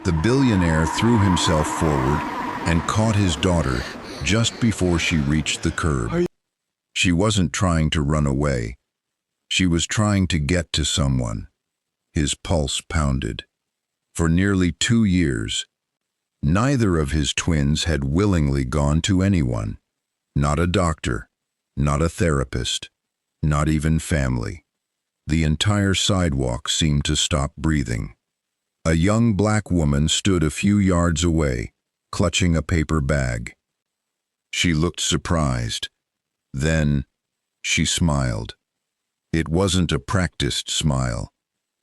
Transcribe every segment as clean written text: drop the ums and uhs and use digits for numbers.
The billionaire threw himself forward and caught his daughter just before she reached the curb. She wasn't trying to run away. She was trying to get to someone. His pulse pounded. For nearly 2 years, neither of his twins had willingly gone to anyone. Not a doctor, not a therapist, not even family. The entire sidewalk seemed to stop breathing. A young black woman stood a few yards away, clutching a paper bag. She looked surprised. Then, she smiled. It wasn't a practiced smile.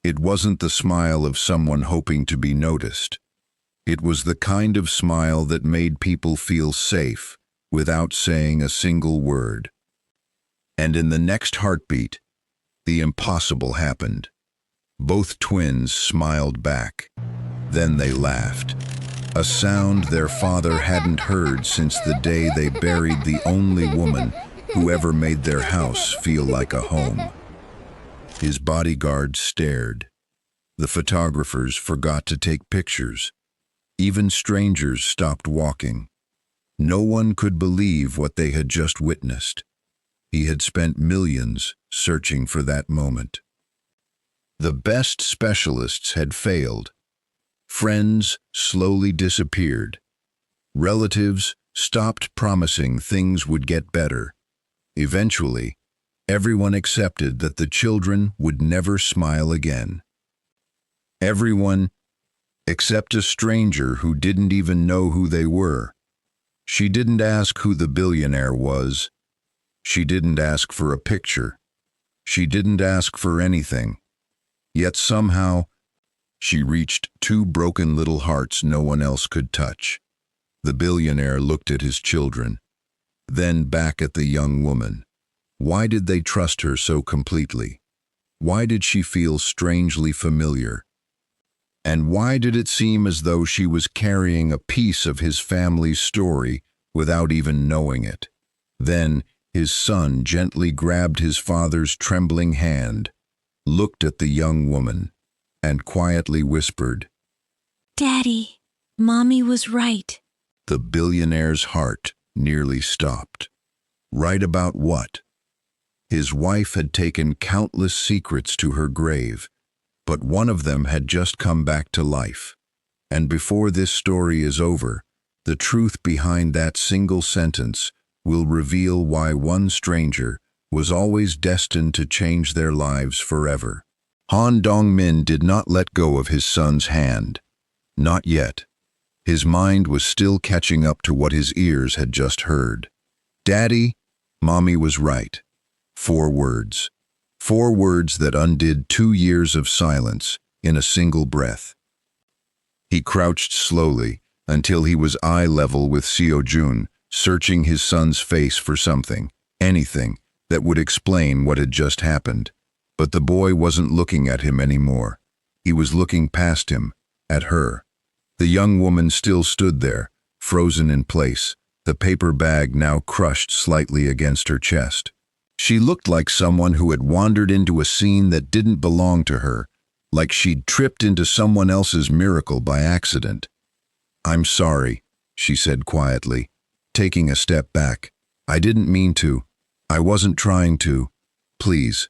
It wasn't the smile of someone hoping to be noticed. It was the kind of smile that made people feel safe without saying a single word. And in the next heartbeat, the impossible happened. Both twins smiled back. Then they laughed. A sound their father hadn't heard since the day they buried the only woman who ever made their house feel like a home. His bodyguards stared. The photographers forgot to take pictures. Even strangers stopped walking. No one could believe what they had just witnessed. He had spent millions searching for that moment. The best specialists had failed. Friends slowly disappeared. Relatives stopped promising things would get better. Eventually, everyone accepted that the children would never smile again. Everyone except a stranger who didn't even know who they were. She didn't ask who the billionaire was. She didn't ask for a picture. She didn't ask for anything. Yet somehow, she reached 2 broken little hearts no one else could touch. The billionaire looked at his children, then back at the young woman. Why did they trust her so completely? Why did she feel strangely familiar? And why did it seem as though she was carrying a piece of his family's story without even knowing it? Then his son gently grabbed his father's trembling hand, looked at the young woman, and quietly whispered, "Daddy, Mommy was right." The billionaire's heart nearly stopped. Right about what? His wife had taken countless secrets to her grave, but one of them had just come back to life. And before this story is over, the truth behind that single sentence will reveal why one stranger was always destined to change their lives forever. Han Dong-min did not let go of his son's hand. Not yet. His mind was still catching up to what his ears had just heard. "Daddy, Mommy was right." 4 words. 4 words that undid 2 years of silence in a single breath. He crouched slowly until he was eye level with Seo-jun, searching his son's face for something, anything, that would explain what had just happened. But the boy wasn't looking at him anymore. He was looking past him, at her. The young woman still stood there, frozen in place, the paper bag now crushed slightly against her chest. She looked like someone who had wandered into a scene that didn't belong to her, like she'd tripped into someone else's miracle by accident. "I'm sorry," she said quietly, taking a step back. "I didn't mean to. I wasn't trying to. Please."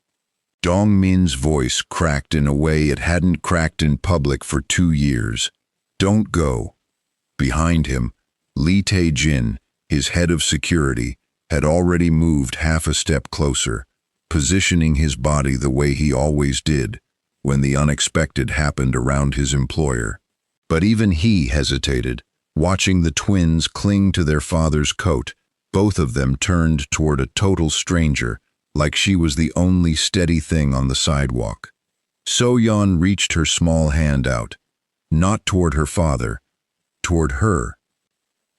Dong-min's voice cracked in a way it hadn't cracked in public for 2 years. "Don't go." Behind him, Lee Tae-jin, his head of security, had already moved half a step closer, positioning his body the way he always did when the unexpected happened around his employer. But even he hesitated, watching the twins cling to their father's coat. Both of them turned toward a total stranger, like she was the only steady thing on the sidewalk. So-yeon reached her small hand out, not toward her father, toward her.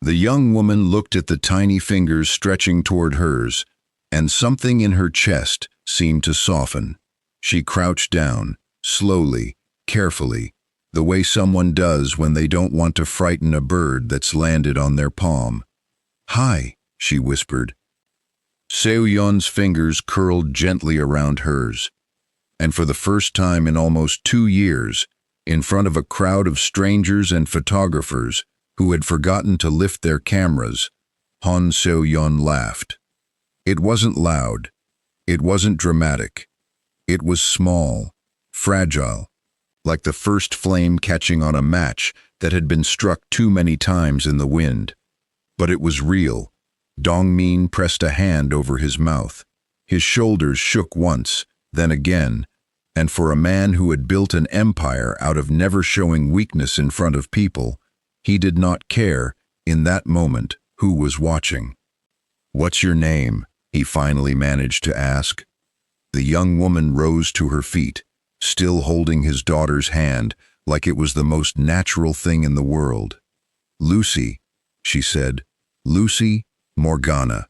The young woman looked at the tiny fingers stretching toward hers, and something in her chest seemed to soften. She crouched down, slowly, carefully, the way someone does when they don't want to frighten a bird that's landed on their palm. "Hi," she whispered. Seo-yeon's fingers curled gently around hers, and for the first time in almost 2 years, in front of a crowd of strangers and photographers who had forgotten to lift their cameras, Han Seo-yeon laughed. It wasn't loud. It wasn't dramatic. It was small, fragile, like the first flame catching on a match that had been struck too many times in the wind. But it was real. Dong-min pressed a hand over his mouth. His shoulders shook once, then again, and for a man who had built an empire out of never showing weakness in front of people, he did not care, in that moment, who was watching. "What's your name?" he finally managed to ask. The young woman rose to her feet, still holding his daughter's hand like it was the most natural thing in the world. "Lucy," she said, "Lucy Morgana."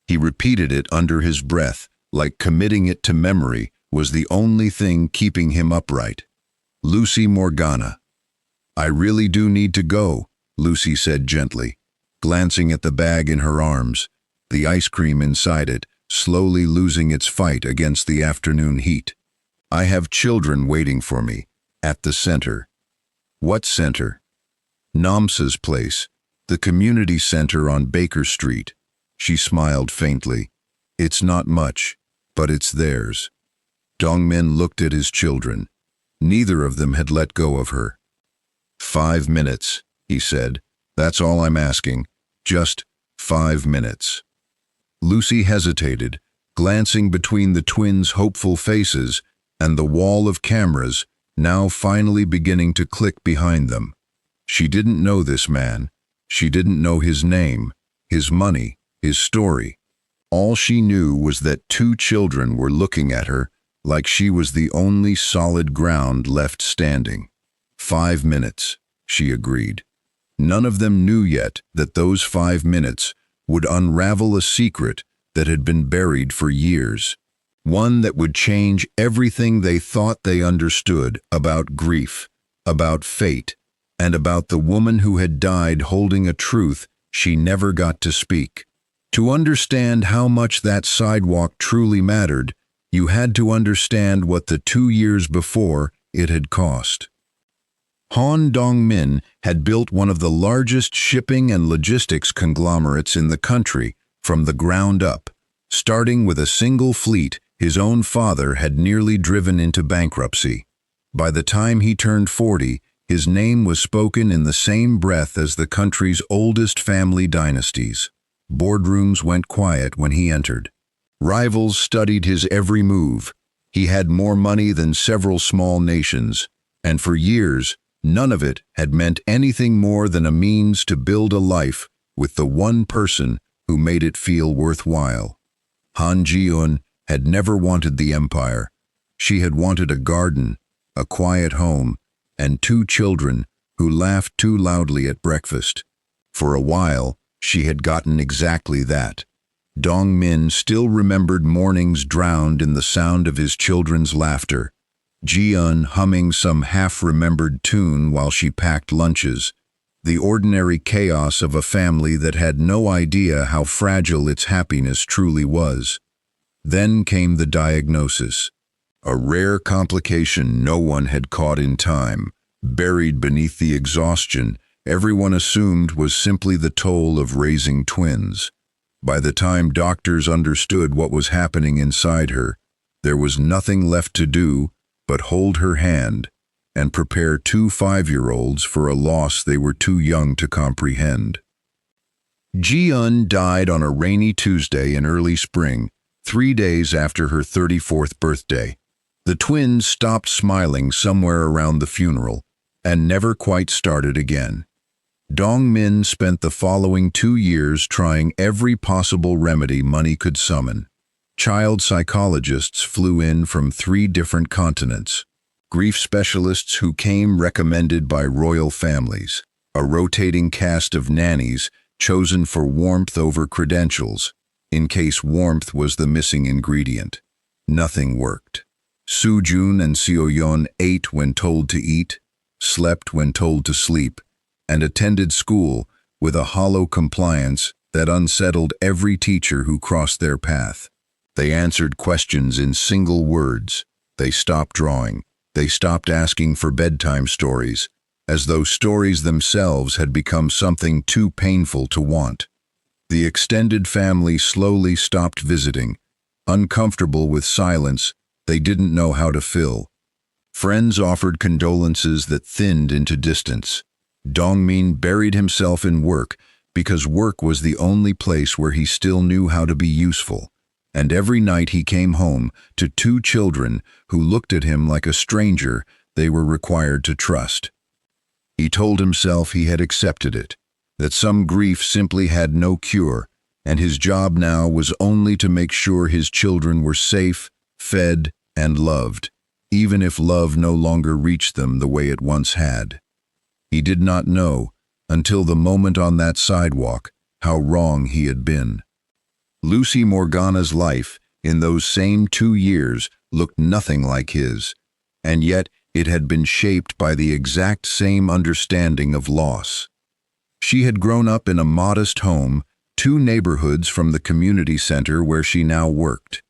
He repeated it under his breath, like committing it to memory was the only thing keeping him upright. "Lucy Morgana." "I really do need to go," Lucy said gently, glancing at the bag in her arms, the ice cream inside it slowly losing its fight against the afternoon heat. "I have children waiting for me, at the center." "What center?" "Namsa's place, the community center on Baker Street." She smiled faintly. "It's not much, but it's theirs." Dong-min looked at his children. Neither of them had let go of her. 5 minutes, he said. "That's all I'm asking. Just 5 minutes." Lucy hesitated, glancing between the twins' hopeful faces and the wall of cameras now finally beginning to click behind them. She didn't know this man. She didn't know his name, his money, his story. All she knew was that 2 children were looking at her like she was the only solid ground left standing. 5 minutes, she agreed. None of them knew yet that those 5 minutes would unravel a secret that had been buried for years. One that would change everything they thought they understood about grief, about fate, and about the woman who had died holding a truth she never got to speak. To understand how much that sidewalk truly mattered, you had to understand what the 2 years before it had cost. Han Dong-min had built one of the largest shipping and logistics conglomerates in the country from the ground up. Starting with a single fleet his own father had nearly driven into bankruptcy. By the time he turned 40, his name was spoken in the same breath as the country's oldest family dynasties. Boardrooms went quiet when he entered. Rivals studied his every move. He had more money than several small nations, and for years, none of it had meant anything more than a means to build a life with the one person who made it feel worthwhile. Han Ji-eun had never wanted the empire. She had wanted a garden, a quiet home, and 2 children who laughed too loudly at breakfast. For a while, she had gotten exactly that. Dong-min still remembered mornings drowned in the sound of his children's laughter. Ji-eun humming some half-remembered tune while she packed lunches. The ordinary chaos of a family that had no idea how fragile its happiness truly was. Then came the diagnosis. A rare complication no one had caught in time, buried beneath the exhaustion everyone assumed was simply the toll of raising twins. By the time doctors understood what was happening inside her, there was nothing left to do but hold her hand and prepare 2 5-year-olds for a loss they were too young to comprehend. Ji-eun died on a rainy Tuesday in early spring, 3 days after her 34th birthday. The twins stopped smiling somewhere around the funeral and never quite started again. Dong-min spent the following 2 years trying every possible remedy money could summon. Child psychologists flew in from 3 different continents. Grief specialists who came recommended by royal families. A rotating cast of nannies chosen for warmth over credentials, in case warmth was the missing ingredient. Nothing worked. Soo-jun and Seo-yeon ate when told to eat, slept when told to sleep, and attended school with a hollow compliance that unsettled every teacher who crossed their path. They answered questions in single words. They stopped drawing. They stopped asking for bedtime stories, as though stories themselves had become something too painful to want. The extended family slowly stopped visiting, uncomfortable with silence they didn't know how to fill. Friends offered condolences that thinned into distance. Dongmin buried himself in work because work was the only place where he still knew how to be useful. And every night he came home to two children who looked at him like a stranger they were required to trust. He told himself he had accepted it, that some grief simply had no cure, and his job now was only to make sure his children were safe, fed, and loved, even if love no longer reached them the way it once had. He did not know, until the moment on that sidewalk, how wrong he had been. Lucy Morgana's life, in those same 2 years, looked nothing like his, and yet it had been shaped by the exact same understanding of loss. She had grown up in a modest home, 2 neighborhoods from the community center where she now worked.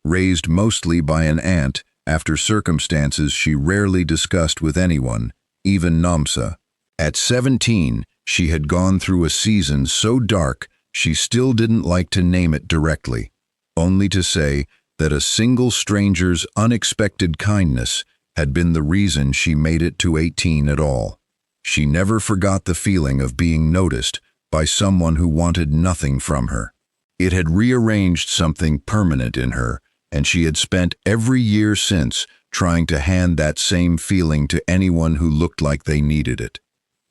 Raised mostly by an aunt after circumstances she rarely discussed with anyone, even Namsa. At 17, she had gone through a season so dark she still didn't like to name it directly, only to say that a single stranger's unexpected kindness had been the reason she made it to 18 at all. She never forgot the feeling of being noticed by someone who wanted nothing from her. It had rearranged something permanent in her, and she had spent every year since trying to hand that same feeling to anyone who looked like they needed it.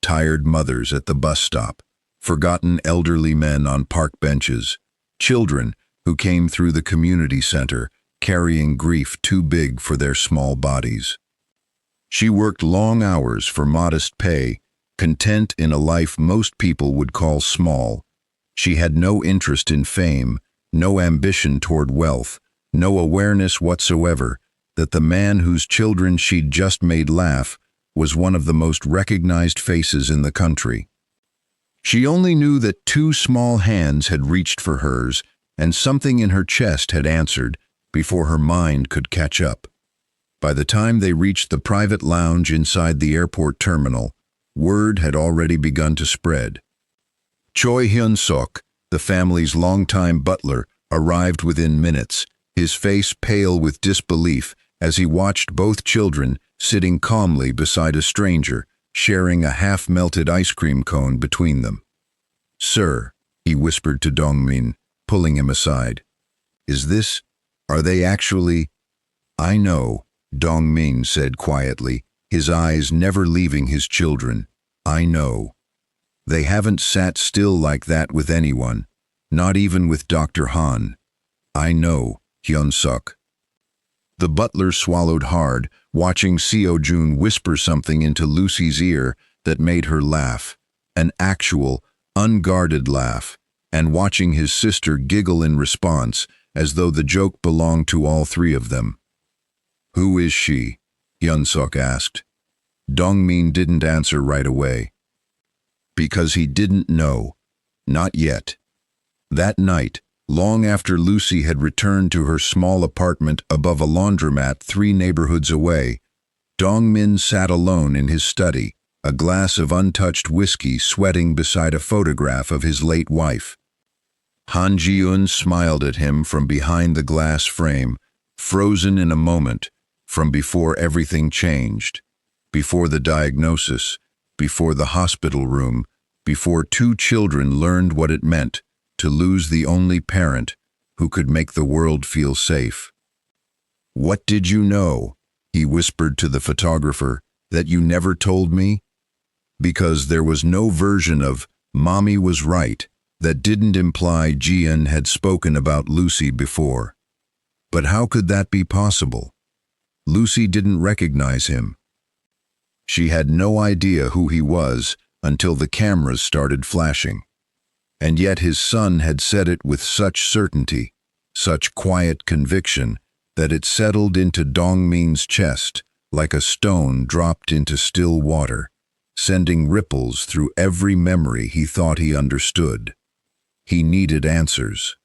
Tired mothers at the bus stop, forgotten elderly men on park benches, children who came through the community center carrying grief too big for their small bodies. She worked long hours for modest pay, content in a life most people would call small. She had no interest in fame, no ambition toward wealth, no awareness whatsoever that the man whose children she'd just made laugh was one of the most recognized faces in the country. She only knew that 2 small hands had reached for hers, and something in her chest had answered before her mind could catch up. By the time they reached the private lounge inside the airport terminal, word had already begun to spread. Choi Hyun-sok, the family's longtime butler, arrived within minutes, his face pale with disbelief as he watched both children sitting calmly beside a stranger, sharing a half-melted ice cream cone between them. "Sir," he whispered to Dongmin, pulling him aside. Are they actually—" "I know," Dongmin said quietly, his eyes never leaving his children. "I know. They haven't sat still like that with anyone, not even with Dr. Han. I know, Hyun-suk." The butler swallowed hard, watching Seo-jun whisper something into Lucy's ear that made her laugh, an actual, unguarded laugh, and watching his sister giggle in response, as though the joke belonged to all 3 of them. "Who is she?" Hyun-suk asked. Dongmin didn't answer right away. Because he didn't know. Not yet. That night, long after Lucy had returned to her small apartment above a laundromat 3 neighborhoods away, Dongmin sat alone in his study, a glass of untouched whiskey sweating beside a photograph of his late wife. Han Ji-eun smiled at him from behind the glass frame, frozen in a moment, from before everything changed, before the diagnosis, before the hospital room, before 2 children learned what it meant to lose the only parent who could make the world feel safe. "What did you know," he whispered to the photographer, "that you never told me?" Because there was no version of "Mommy was right" that didn't imply Jian had spoken about Lucy before. But how could that be possible? Lucy didn't recognize him. She had no idea who he was until the cameras started flashing. And yet his son had said it with such certainty, such quiet conviction, that it settled into Dongmin's chest like a stone dropped into still water, sending ripples through every memory he thought he understood. He needed answers.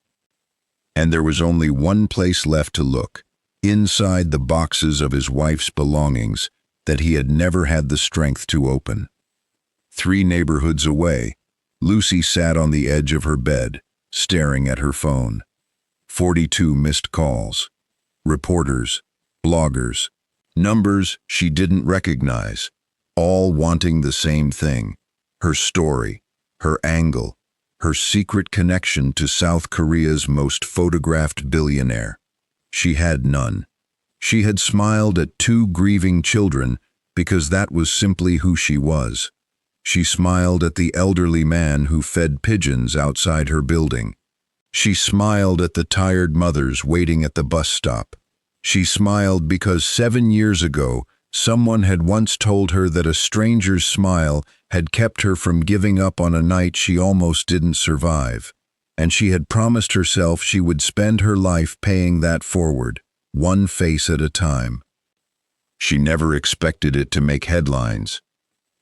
And there was only one place left to look, inside the boxes of his wife's belongings that he had never had the strength to open. 3 neighborhoods away, Lucy sat on the edge of her bed, staring at her phone. 42 missed calls. Reporters, bloggers, numbers she didn't recognize, all wanting the same thing: her story, her angle, her secret connection to South Korea's most photographed billionaire. She had none. She had smiled at 2 grieving children because that was simply who she was. She smiled at the elderly man who fed pigeons outside her building. She smiled at the tired mothers waiting at the bus stop. She smiled because 7 years ago, someone had once told her that a stranger's smile had kept her from giving up on a night she almost didn't survive, and she had promised herself she would spend her life paying that forward, one face at a time. She never expected it to make headlines.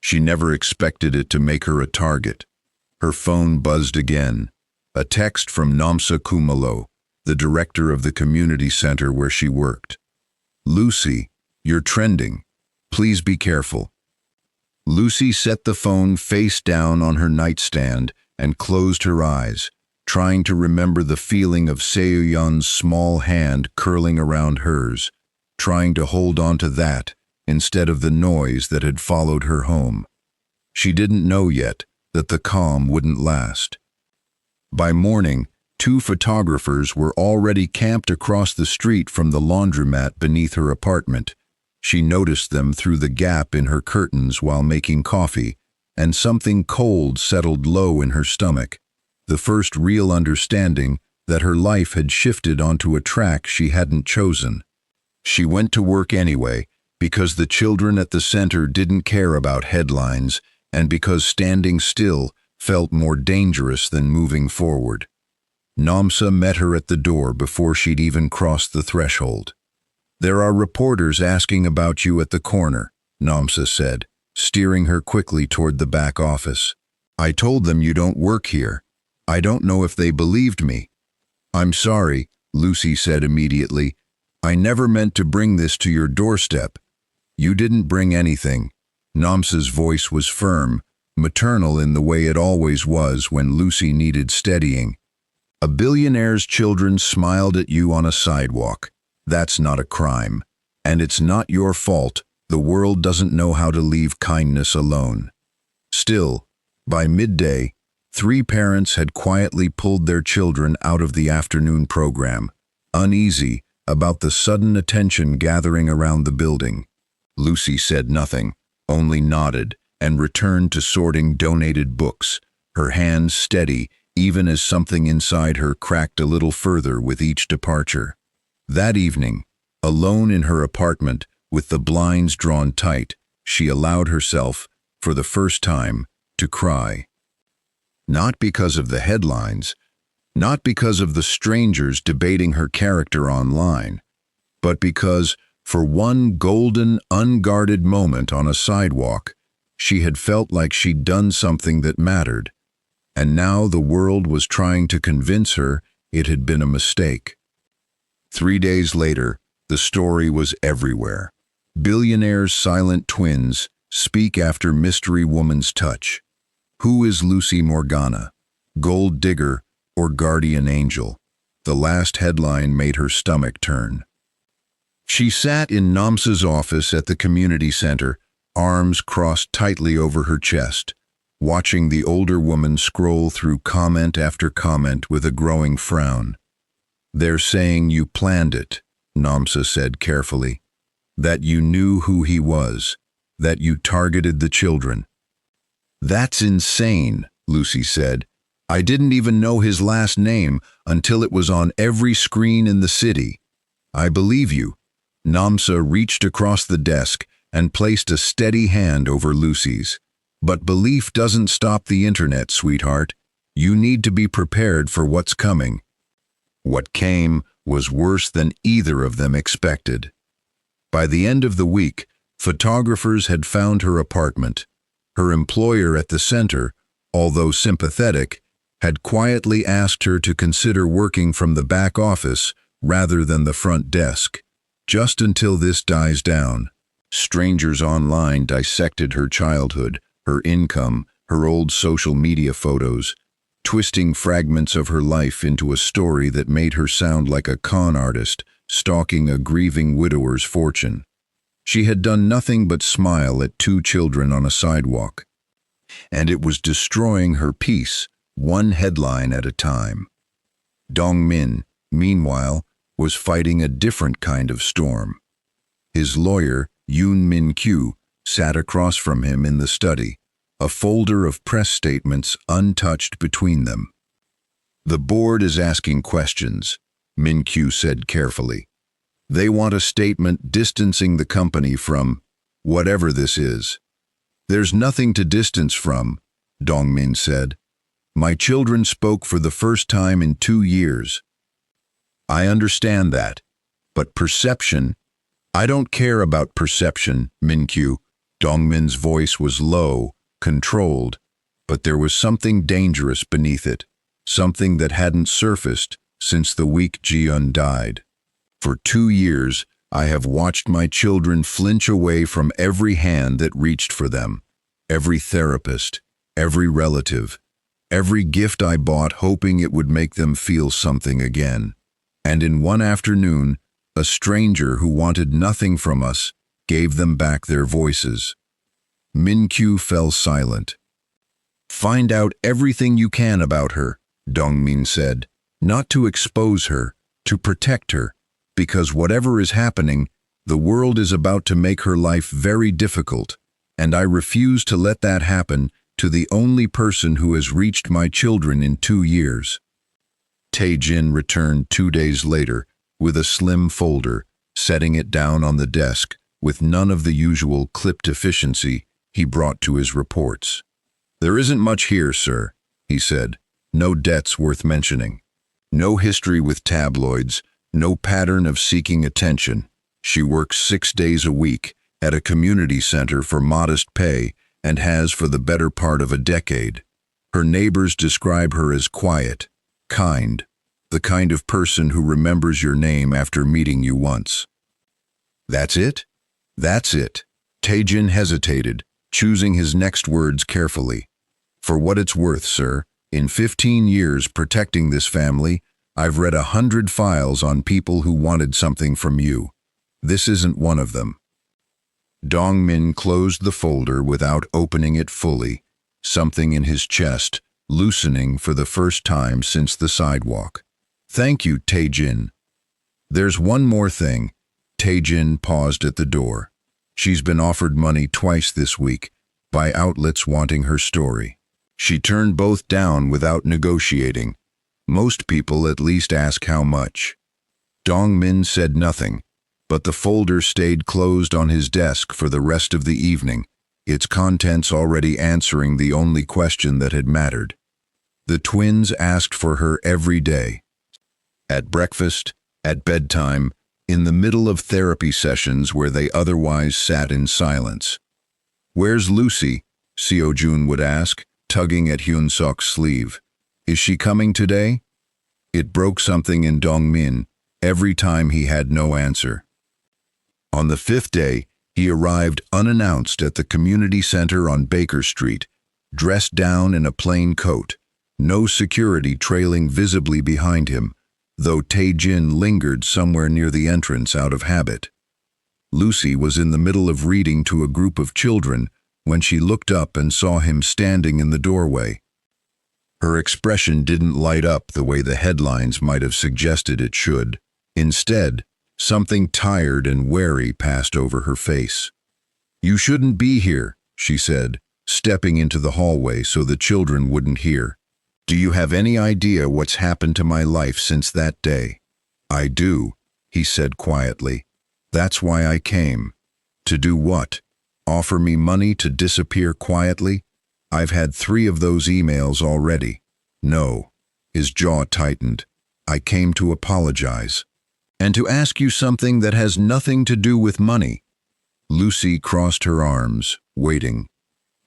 She never expected it to make her a target. Her phone buzzed again. A text from Namsa Kumalo, the director of the community center where she worked. "Lucy, you're trending. Please be careful." Lucy set the phone face down on her nightstand and closed her eyes, trying to remember the feeling of Seo-yeon's small hand curling around hers, trying to hold on to that instead of the noise that had followed her home. She didn't know yet that the calm wouldn't last. By morning, 2 photographers were already camped across the street from the laundromat beneath her apartment. She noticed them through the gap in her curtains while making coffee, and something cold settled low in her stomach, the first real understanding that her life had shifted onto a track she hadn't chosen. She went to work anyway, because the children at the center didn't care about headlines, and because standing still felt more dangerous than moving forward. Namsa met her at the door before she'd even crossed the threshold. "There are reporters asking about you at the corner," Namsa said, steering her quickly toward the back office. "I told them you don't work here. I don't know if they believed me." "I'm sorry," Lucy said immediately. "I never meant to bring this to your doorstep." "You didn't bring anything." Namsa's voice was firm, maternal in the way it always was when Lucy needed steadying. "A billionaire's children smiled at you on a sidewalk. That's not a crime. And it's not your fault. The world doesn't know how to leave kindness alone." Still, by midday, 3 parents had quietly pulled their children out of the afternoon program, uneasy about the sudden attention gathering around the building. Lucy said nothing, only nodded, and returned to sorting donated books, her hands steady even as something inside her cracked a little further with each departure. That evening, alone in her apartment, with the blinds drawn tight, she allowed herself, for the first time, to cry. Not because of the headlines, not because of the strangers debating her character online, but because, for one golden, unguarded moment on a sidewalk, she had felt like she'd done something that mattered, and now the world was trying to convince her it had been a mistake. 3 days later, the story was everywhere. Billionaire's silent twins speak after mystery woman's touch. Who is Lucy Morgana? Gold digger or guardian angel? The last headline made her stomach turn. She sat in Namsa's office at the community center, arms crossed tightly over her chest, watching the older woman scroll through comment after comment with a growing frown. "They're saying you planned it," Namsa said carefully. "That you knew who he was, that you targeted the children." "That's insane," Lucy said. "I didn't even know his last name until it was on every screen in the city." "I believe you." Namsa reached across the desk and placed a steady hand over Lucy's. "But belief doesn't stop the internet, sweetheart. You need to be prepared for what's coming." What came was worse than either of them expected. By the end of the week, photographers had found her apartment. Her employer at the center, although sympathetic, had quietly asked her to consider working from the back office rather than the front desk. Just until this dies down. Strangers online dissected her childhood, her income, her old social media photos, twisting fragments of her life into a story that made her sound like a con artist stalking a grieving widower's fortune. She had done nothing but smile at 2 children on a sidewalk. And it was destroying her peace, one headline at a time. Dong Min, meanwhile, was fighting a different kind of storm. His lawyer, Yoon Min Kyu, sat across from him in the study, a folder of press statements untouched between them. "The board is asking questions," Min Kyu said carefully. "They want a statement distancing the company from whatever this is." "There's nothing to distance from," Dong Min said. "My children spoke for the first time in 2 years. I understand that, but perception—" "I don't care about perception, Min Kyu." Dong Min's voice was low, controlled, but there was something dangerous beneath it, something that hadn't surfaced since the week Ji-eun died. "For 2 years, I have watched my children flinch away from every hand that reached for them, every therapist, every relative, every gift I bought hoping it would make them feel something again. And in one afternoon, a stranger who wanted nothing from us gave them back their voices." Min Kyu fell silent. "Find out everything you can about her," Dong Min said, "not to expose her, to protect her, because whatever is happening, the world is about to make her life very difficult, and I refuse to let that happen to the only person who has reached my children in 2 years." Tae-jin returned 2 days later with a slim folder, setting it down on the desk with none of the usual clipped efficiency he brought to his reports. "There isn't much here, sir," he said. "No debts worth mentioning. No history with tabloids, no pattern of seeking attention. She works 6 days a week at a community center for modest pay and has for the better part of a decade. Her neighbors describe her as quiet, kind, the kind of person who remembers your name after meeting you once." "That's it?" "That's it." Tae-jin hesitated, choosing his next words carefully. "For what it's worth, sir, in 15 years protecting this family, I've read 100 files on people who wanted something from you. This isn't one of them." Dong Min closed the folder without opening it fully, something in his chest loosening for the first time since the sidewalk. "Thank you, Tae-jin." "There's one more thing." Tae-jin paused at the door. "She's been offered money twice this week by outlets wanting her story. She turned both down without negotiating. Most people at least ask how much." Dong Min said nothing, but the folder stayed closed on his desk for the rest of the evening, its contents already answering the only question that had mattered. The twins asked for her every day. At breakfast, at bedtime, in the middle of therapy sessions where they otherwise sat in silence. "Where's Lucy?" Seo-jun would ask, tugging at Hyun-suk's sleeve. "Is she coming today?" It broke something in Dong Min every time he had no answer. On the 5th day, he arrived unannounced at the community center on Baker Street, dressed down in a plain coat, no security trailing visibly behind him, though Tae-jin lingered somewhere near the entrance out of habit. Lucy was in the middle of reading to a group of children when she looked up and saw him standing in the doorway. Her expression didn't light up the way the headlines might have suggested it should. Instead, something tired and wary passed over her face. "You shouldn't be here," she said, stepping into the hallway so the children wouldn't hear. "Do you have any idea what's happened to my life since that day?" "I do," he said quietly. "That's why I came." "To do what? Offer me money to disappear quietly? I've had 3 of those emails already." "No." His jaw tightened. "I came to apologize. And to ask you something that has nothing to do with money." Lucy crossed her arms, waiting.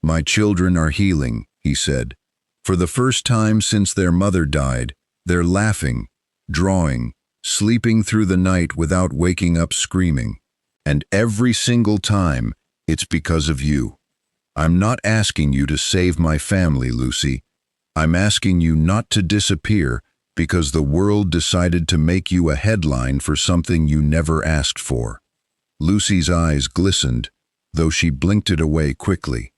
"My children are healing," he said. "For the first time since their mother died, they're laughing, drawing, sleeping through the night without waking up screaming. And every single time, it's because of you. I'm not asking you to save my family, Lucy. I'm asking you not to disappear because the world decided to make you a headline for something you never asked for. Lucy's eyes glistened, though she blinked it away quickly.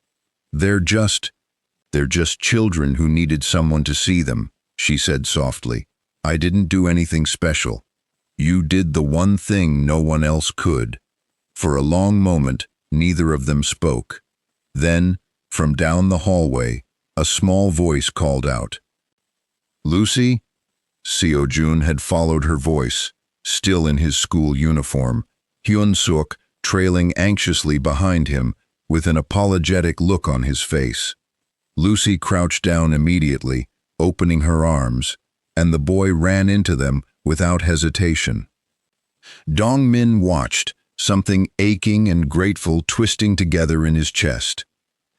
They're just children who needed someone to see them, she said softly. I didn't do anything special. You did the one thing no one else could. For a long moment, neither of them spoke. Then, from down the hallway, a small voice called out. Lucy? Seo-jun had followed her voice, still in his school uniform, Hyun-suk trailing anxiously behind him with an apologetic look on his face. Lucy crouched down immediately, opening her arms, and the boy ran into them without hesitation. Dong-min watched, something aching and grateful twisting together in his chest.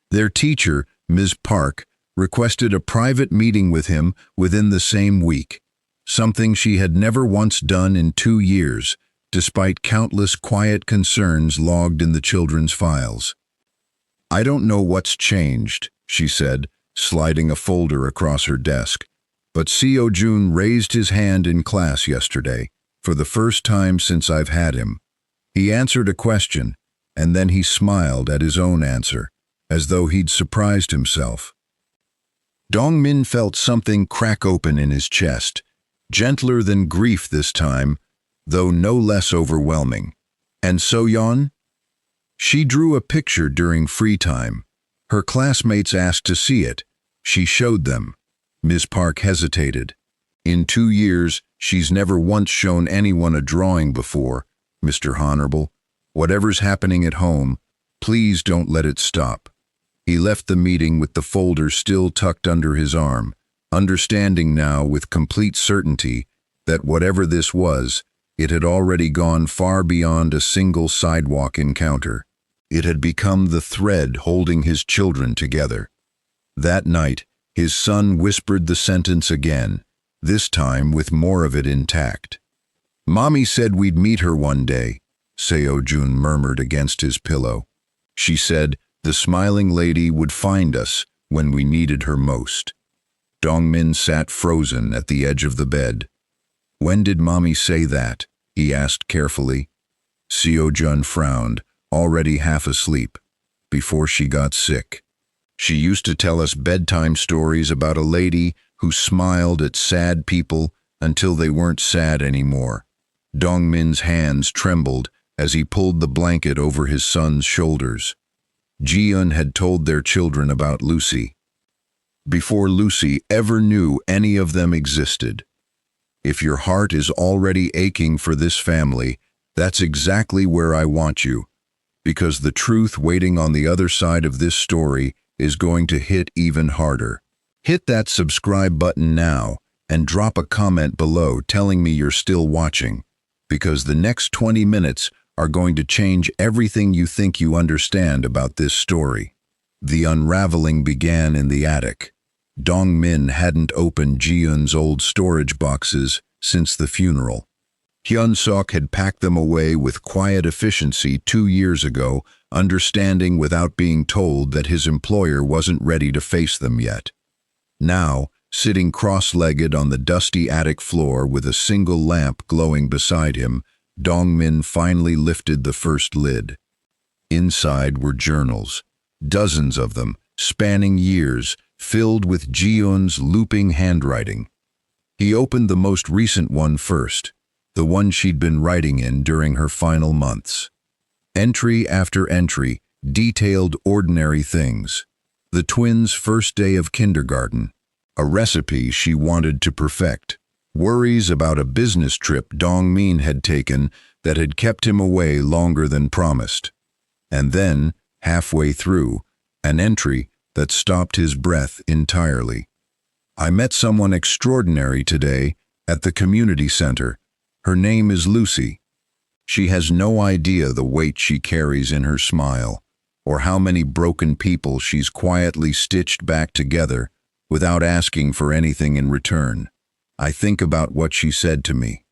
Their teacher, Ms. Park, requested a private meeting with him within the same week, something she had never once done in 2 years, despite countless quiet concerns logged in the children's files. I don't know what's changed, she said, sliding a folder across her desk, but Seo-jun raised his hand in class yesterday, for the first time since I've had him. He answered a question, and then he smiled at his own answer, as though he'd surprised himself. Dong-min felt something crack open in his chest, gentler than grief this time, though no less overwhelming. And So-yeon? She drew a picture during free time. Her classmates asked to see it. She showed them. Ms. Park hesitated. In 2 years, she's never once shown anyone a drawing before. Mr. Honorable, whatever's happening at home, please don't let it stop. He left the meeting with the folder still tucked under his arm, understanding now with complete certainty that whatever this was, it had already gone far beyond a single sidewalk encounter. It had become the thread holding his children together. That night, his son whispered the sentence again, this time with more of it intact. Mommy said we'd meet her one day, Seo-jun murmured against his pillow. She said the smiling lady would find us when we needed her most. Dong-min sat frozen at the edge of the bed. When did Mommy say that? He asked carefully. Seo-jun frowned, already half asleep. Before she got sick. She used to tell us bedtime stories about a lady who smiled at sad people until they weren't sad anymore. Dong-min's hands trembled as he pulled the blanket over his son's shoulders. Ji-eun had told their children about Lucy. Before Lucy ever knew any of them existed. If your heart is already aching for this family, that's exactly where I want you, because the truth waiting on the other side of this story is going to hit even harder. Hit that subscribe button now and drop a comment below telling me you're still watching, because the next 20 minutes are going to change everything you think you understand about this story. The unraveling began in the attic. Dong-min hadn't opened Ji-eun's old storage boxes since the funeral. Hyun-suk had packed them away with quiet efficiency 2 years ago, understanding without being told that his employer wasn't ready to face them yet. Now, sitting cross-legged on the dusty attic floor with a single lamp glowing beside him, Dong-min finally lifted the first lid. Inside were journals, dozens of them, spanning years, filled with Ji-eun's looping handwriting. He opened the most recent one first, the one she'd been writing in during her final months. Entry after entry detailed ordinary things. The twins' first day of kindergarten, a recipe she wanted to perfect, worries about a business trip Dong-min had taken that had kept him away longer than promised. And then, halfway through, an entry that stopped his breath entirely. I met someone extraordinary today at the community center. Her name is Lucy. She has no idea the weight she carries in her smile, or how many broken people she's quietly stitched back together without asking for anything in return. I think about what she said to me.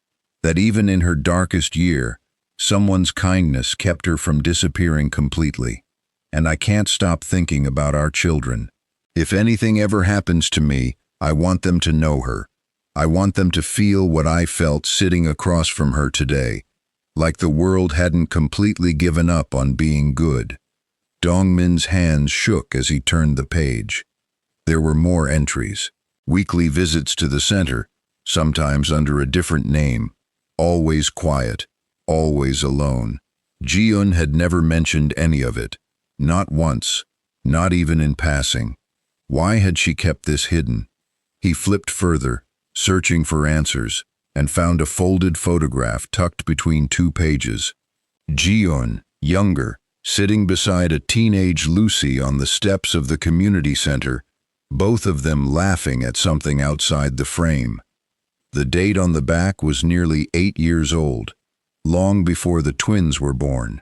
that even in her darkest year, someone's kindness kept her from disappearing completely. And I can't stop thinking about our children. If anything ever happens to me, I want them to know her. I want them to feel what I felt sitting across from her today, like the world hadn't completely given up on being good. Dongmin's hands shook as he turned the page. There were more entries. Weekly visits to the center, sometimes under a different name. Always quiet, always alone. Jiun had never mentioned any of it. Not once, not even in passing. Why had she kept this hidden? He flipped further, searching for answers, and found a folded photograph tucked between two pages. Jiun, younger, sitting beside a teenage Lucy on the steps of the community center, both of them laughing at something outside the frame. The date on the back was nearly 8 years old, long before the twins were born.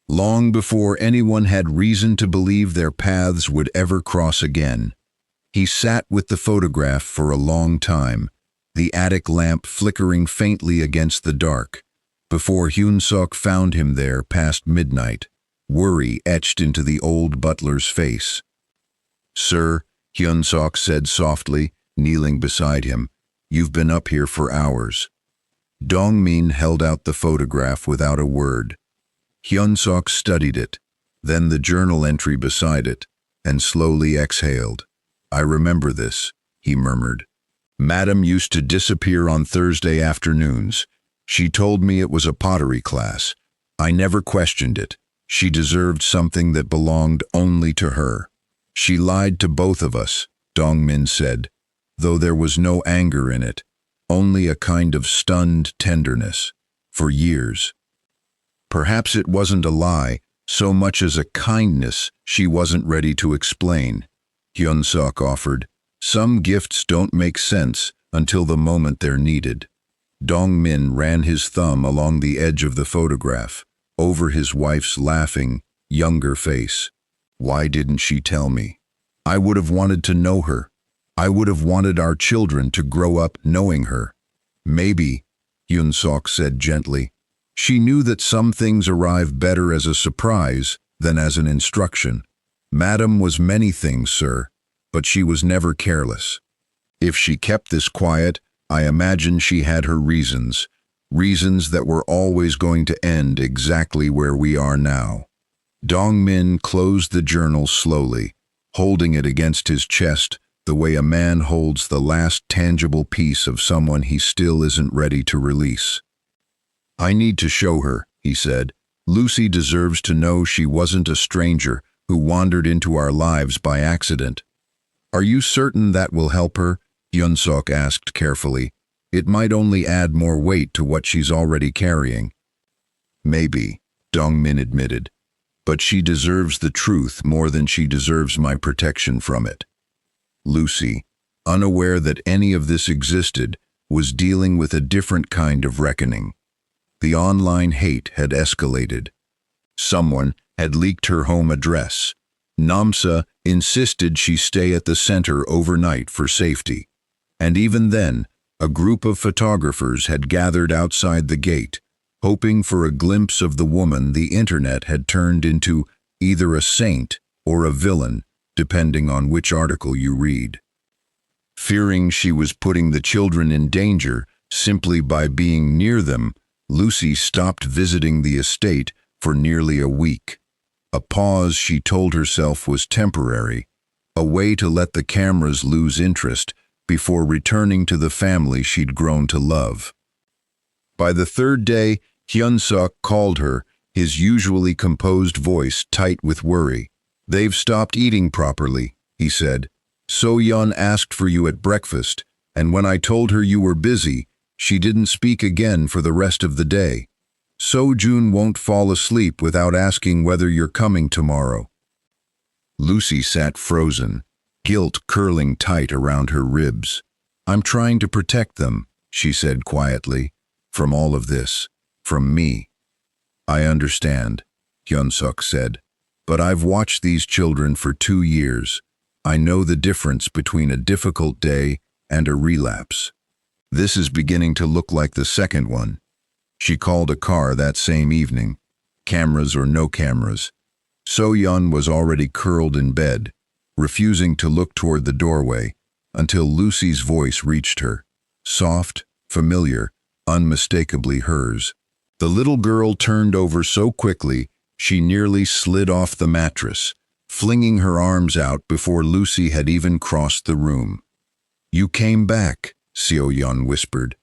Long before anyone had reason to believe their paths would ever cross again. He sat with the photograph for a long time, the attic lamp flickering faintly against the dark, before Hyun-suk found him there past midnight, worry etched into the old butler's face. "Sir," Hyun-suk said softly, kneeling beside him, "you've been up here for hours." Dongmin held out the photograph without a word. Hyun-suk studied it, then the journal entry beside it, and slowly exhaled. "I remember this," he murmured. "Madam used to disappear on Thursday afternoons. She told me it was a pottery class. I never questioned it. She deserved something that belonged only to her. She lied to both of us," Dongmin said, though there was no anger in it, only a kind of stunned tenderness. For years. Perhaps it wasn't a lie, so much as a kindness she wasn't ready to explain. Hyun-suk offered, "Some gifts don't make sense until the moment they're needed." Dongmin ran his thumb along the edge of the photograph, over his wife's laughing, younger face. Why didn't she tell me? I would have wanted to know her. I would have wanted our children to grow up knowing her. Maybe, Hyun-suk said gently. She knew that some things arrive better as a surprise than as an instruction. Madam was many things, sir, but she was never careless. If she kept this quiet, I imagine she had her reasons, reasons that were always going to end exactly where we are now. Dongmin closed the journal slowly, holding it against his chest the way a man holds the last tangible piece of someone he still isn't ready to release. "I need to show her," he said. "Lucy deserves to know she wasn't a stranger who wandered into our lives by accident." "Are you certain that will help her?" Hyun-suk asked carefully. "It might only add more weight to what she's already carrying." "Maybe," Dongmin admitted. "But she deserves the truth more than she deserves my protection from it." Lucy, unaware that any of this existed, was dealing with a different kind of reckoning. The online hate had escalated. Someone had leaked her home address. Namsa insisted she stay at the center overnight for safety. And even then, a group of photographers had gathered outside the gate, hoping for a glimpse of the woman the internet had turned into either a saint or a villain, depending on which article you read. Fearing she was putting the children in danger simply by being near them, Lucy stopped visiting the estate for nearly a week. A pause she told herself was temporary, a way to let the cameras lose interest before returning to the family she'd grown to love. By the third day, Hyun-suk called her, his usually composed voice tight with worry. "They've stopped eating properly," he said. "So-yeon asked for you at breakfast, and when I told her you were busy, she didn't speak again for the rest of the day. So-jun won't fall asleep without asking whether you're coming tomorrow." Lucy sat frozen, guilt curling tight around her ribs. "I'm trying to protect them," she said quietly, "from all of this, from me." "I understand," Hyun-suk said, "but I've watched these children for 2 years. I know the difference between a difficult day and a relapse." This is beginning to look like the second one. She called a car that same evening, cameras or no cameras. So-yeon was already curled in bed, refusing to look toward the doorway, until Lucy's voice reached her, soft, familiar, unmistakably hers. The little girl turned over so quickly she nearly slid off the mattress, flinging her arms out before Lucy had even crossed the room. "You came back," So-yeon whispered.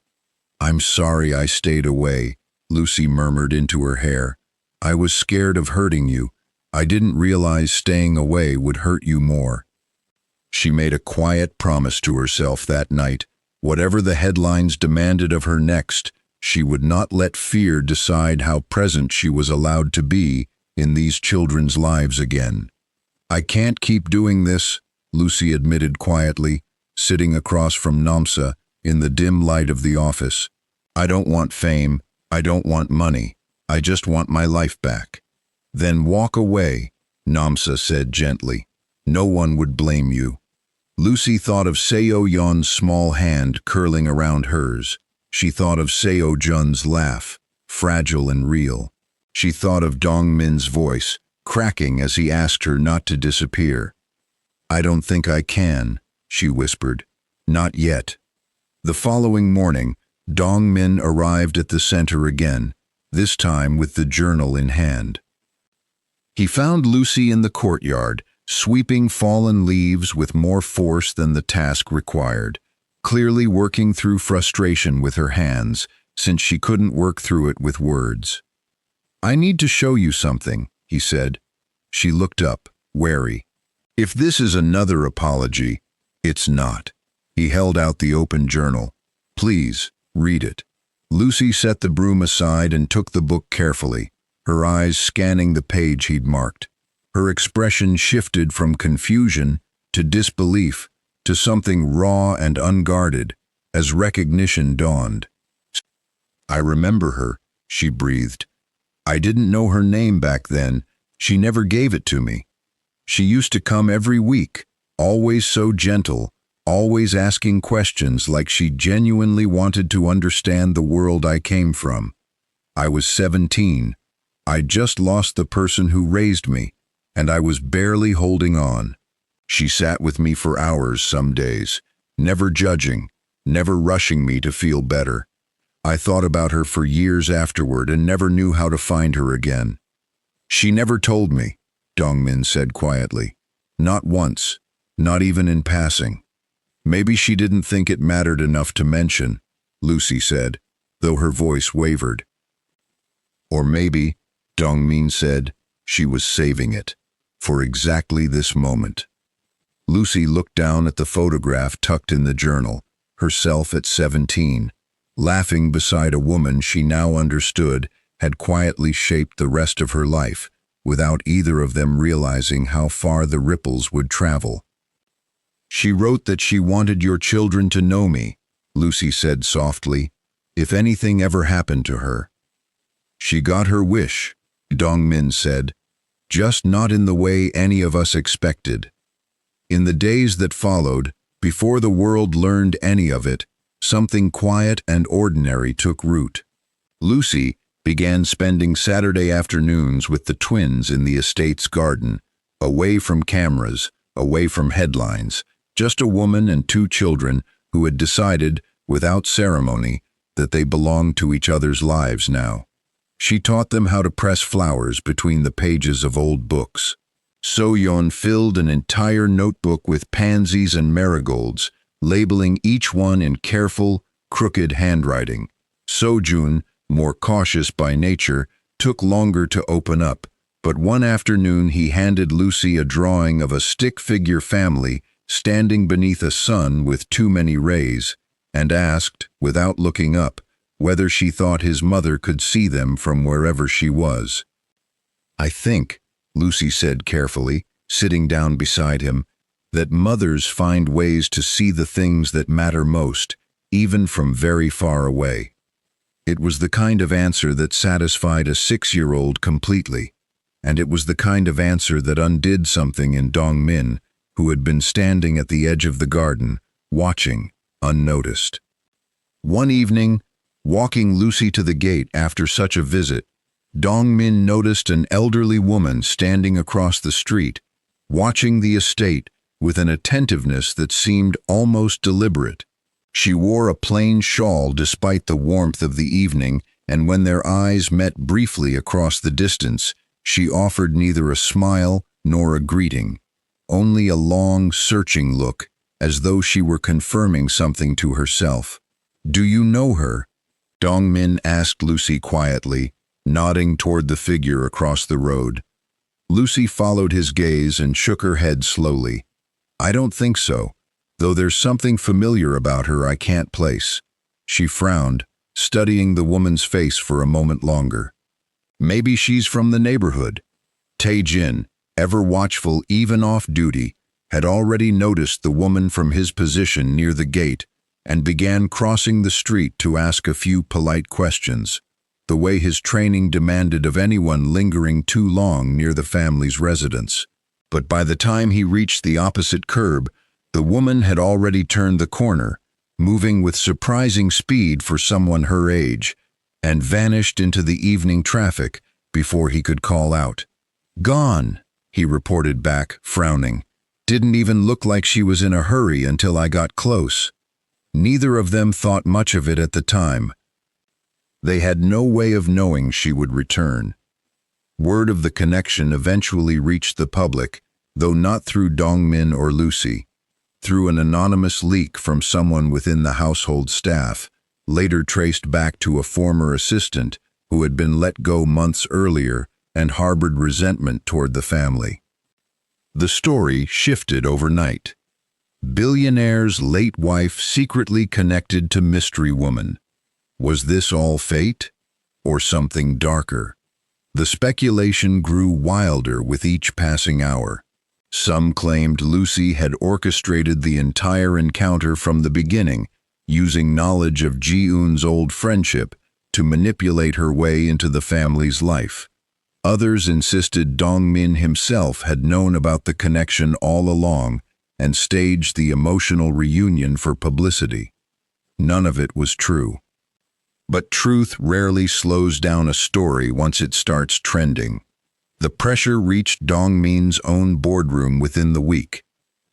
"I'm sorry I stayed away," Lucy murmured into her hair. "I was scared of hurting you. I didn't realize staying away would hurt you more." She made a quiet promise to herself that night. Whatever the headlines demanded of her next, she would not let fear decide how present she was allowed to be in these children's lives again. "I can't keep doing this," Lucy admitted quietly, sitting across from Namsa in the dim light of the office. "I don't want fame. I don't want money. I just want my life back." "Then walk away," Namsa said gently. "No one would blame you." Lucy thought of Seo-yeon's small hand curling around hers. She thought of Seo-jun's laugh, fragile and real. She thought of Dong-min's voice, cracking as he asked her not to disappear. "I don't think I can," she whispered. "Not yet." The following morning, Dong-min arrived at the center again, this time with the journal in hand. He found Lucy in the courtyard, sweeping fallen leaves with more force than the task required, clearly working through frustration with her hands, since she couldn't work through it with words. "I need to show you something," he said. She looked up, wary. "If this is another apology, it's not." He held out the open journal. "Please, read it." Lucy set the broom aside and took the book carefully, her eyes scanning the page he'd marked. Her expression shifted from confusion to disbelief to something raw and unguarded as recognition dawned. "I remember her," she breathed. "I didn't know her name back then. She never gave it to me. She used to come every week, always so gentle, always asking questions like she genuinely wanted to understand the world I came from. I was 17. I'd just lost the person who raised me, and I was barely holding on. She sat with me for hours some days, never judging, never rushing me to feel better. I thought about her for years afterward and never knew how to find her again." "She never told me," Dong-min said quietly. "Not once, not even in passing." "Maybe she didn't think it mattered enough to mention," Lucy said, though her voice wavered. "Or maybe," Dong-min said, "she was saving it for exactly this moment." Lucy looked down at the photograph tucked in the journal, herself at 17, laughing beside a woman she now understood had quietly shaped the rest of her life, without either of them realizing how far the ripples would travel. "She wrote that she wanted your children to know me," Lucy said softly, "if anything ever happened to her." "She got her wish," Dong-min said, "just not in the way any of us expected." In the days that followed, before the world learned any of it, something quiet and ordinary took root. Lucy began spending Saturday afternoons with the twins in the estate's garden, away from cameras, away from headlines, just a woman and two children who had decided, without ceremony, that they belonged to each other's lives now. She taught them how to press flowers between the pages of old books. So-yeon filled an entire notebook with pansies and marigolds, labeling each one in careful, crooked handwriting. So-jun, more cautious by nature, took longer to open up, but one afternoon he handed Lucy a drawing of a stick-figure family standing beneath a sun with too many rays, and asked, without looking up, whether she thought his mother could see them from wherever she was. "I think," Lucy said carefully, sitting down beside him, "that mothers find ways to see the things that matter most, even from very far away." It was the kind of answer that satisfied a 6-year-old completely, and it was the kind of answer that undid something in Dong-min, who had been standing at the edge of the garden, watching, unnoticed. One evening, walking Lucy to the gate after such a visit, Dong-min noticed an elderly woman standing across the street, watching the estate with an attentiveness that seemed almost deliberate. She wore a plain shawl despite the warmth of the evening, and when their eyes met briefly across the distance, she offered neither a smile nor a greeting, only a long, searching look, as though she were confirming something to herself. "Do you know her?" Dong-min asked Lucy quietly, nodding toward the figure across the road. Lucy followed his gaze and shook her head slowly. "I don't think so, though there's something familiar about her I can't place." She frowned, studying the woman's face for a moment longer. "Maybe she's from the neighborhood." Tae-jin, ever watchful even off duty, had already noticed the woman from his position near the gate and began crossing the street to ask a few polite questions, the way his training demanded of anyone lingering too long near the family's residence. But by the time he reached the opposite curb, the woman had already turned the corner, moving with surprising speed for someone her age, and vanished into the evening traffic before he could call out. "Gone," he reported back, frowning. "Didn't even look like she was in a hurry until I got close." Neither of them thought much of it at the time. They had no way of knowing she would return. Word of the connection eventually reached the public, though not through Dong-min or Lucy. Through an anonymous leak from someone within the household staff, later traced back to a former assistant who had been let go months earlier and harbored resentment toward the family. The story shifted overnight. Billionaire's late wife secretly connected to mystery woman. Was this all fate, or something darker? The speculation grew wilder with each passing hour. Some claimed Lucy had orchestrated the entire encounter from the beginning, using knowledge of Ji-eun's old friendship to manipulate her way into the family's life. Others insisted Dong-min himself had known about the connection all along and staged the emotional reunion for publicity. None of it was true. But truth rarely slows down a story once it starts trending. The pressure reached Dong-min's own boardroom within the week.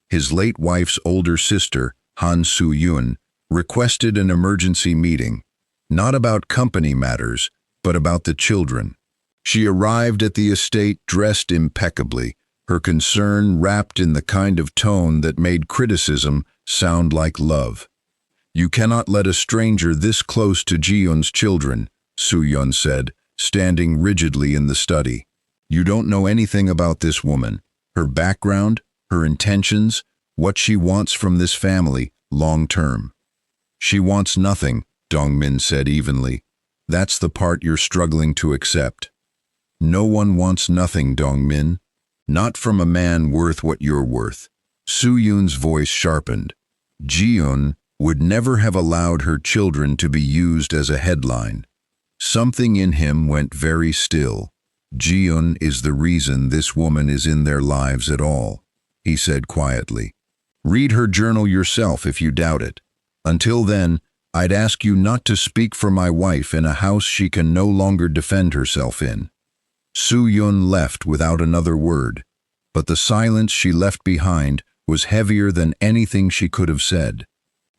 His late wife's older sister, Han Soo-yoon, requested an emergency meeting, not about company matters, but about the children. She arrived at the estate dressed impeccably, her concern wrapped in the kind of tone that made criticism sound like love. "You cannot let a stranger this close to Ji-eun's children," Soo-yeon said, standing rigidly in the study. "You don't know anything about this woman, her background, her intentions, what she wants from this family, long term." "She wants nothing," Dong-min said evenly. "That's the part you're struggling to accept." "No one wants nothing, Dong-min. Not from a man worth what you're worth." Soo-yoon's voice sharpened. Ji-eun would never have allowed her children to be used as a headline. Something in him went very still. "Ji-eun is the reason this woman is in their lives at all," he said quietly. "Read her journal yourself if you doubt it. Until then, I'd ask you not to speak for my wife in a house she can no longer defend herself in." Soo-yeon left without another word, but the silence she left behind was heavier than anything she could have said.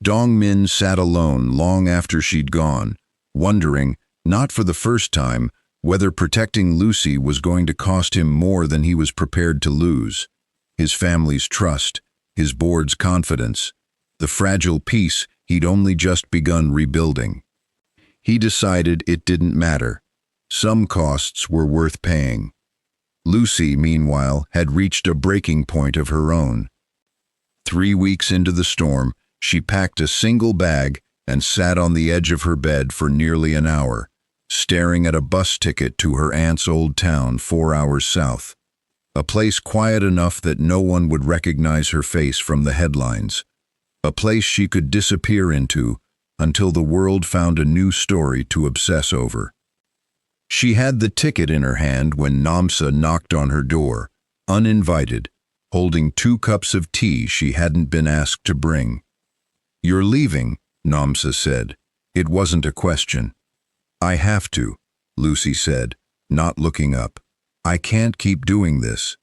Dong-min sat alone long after she'd gone, wondering, not for the first time, whether protecting Lucy was going to cost him more than he was prepared to lose. His family's trust, his board's confidence, the fragile peace he'd only just begun rebuilding. He decided it didn't matter. Some costs were worth paying. Lucy, meanwhile, had reached a breaking point of her own. 3 weeks into the storm, she packed a single bag and sat on the edge of her bed for nearly an hour, staring at a bus ticket to her aunt's old town 4 hours south. A place quiet enough that no one would recognize her face from the headlines. A place she could disappear into until the world found a new story to obsess over. She had the ticket in her hand when Namsa knocked on her door, uninvited, holding 2 cups of tea she hadn't been asked to bring. "You're leaving," Namsa said. It wasn't a question. I have to, Lucy said, not looking up. I can't keep doing this.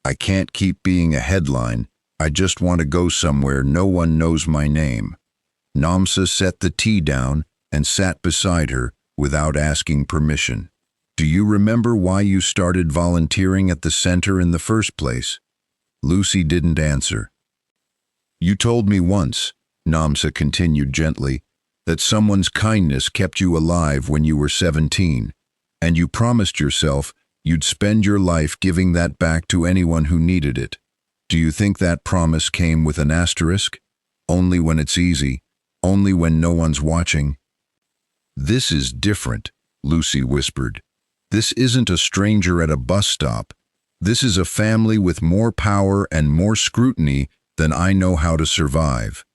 I can't keep being a headline. I just want to go somewhere no one knows my name. Namsa set the tea down and sat beside her without asking permission. Do you remember why you started volunteering at the center in the first place? Lucy didn't answer. You told me once, Namsa continued gently, that someone's kindness kept you alive when you were 17, and you promised yourself you'd spend your life giving that back to anyone who needed it. Do you think that promise came with an asterisk? Only when it's easy, only when no one's watching? This is different, Lucy whispered. This isn't a stranger at a bus stop. This is a family with more power and more scrutiny than I know how to survive.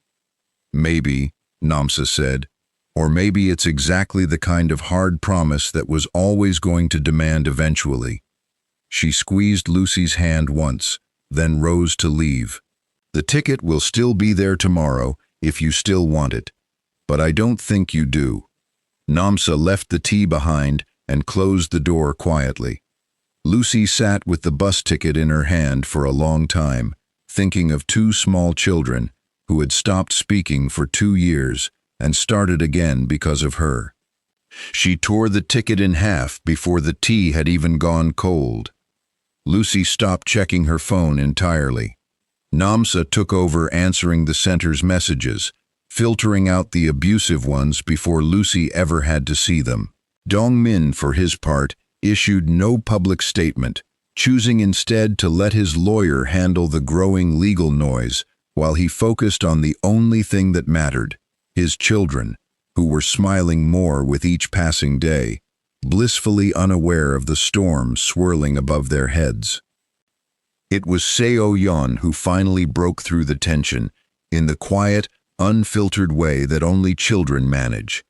Maybe, Namsa said, or maybe it's exactly the kind of hard promise that was always going to demand eventually. She squeezed Lucy's hand once, then rose to leave. The ticket will still be there tomorrow if you still want it, but I don't think you do. Namsa left the tea behind and closed the door quietly. Lucy sat with the bus ticket in her hand for a long time, thinking of two small children who had stopped speaking for 2 years and started again because of her. She tore the ticket in half before the tea had even gone cold. Lucy stopped checking her phone entirely. Namsa took over answering the center's messages, filtering out the abusive ones before Lucy ever had to see them. Dong-min, for his part, issued no public statement, choosing instead to let his lawyer handle the growing legal noise while he focused on the only thing that mattered, his children, who were smiling more with each passing day, blissfully unaware of the storm swirling above their heads. It was Seo-yeon who finally broke through the tension in the quiet, unfiltered way that only children manage.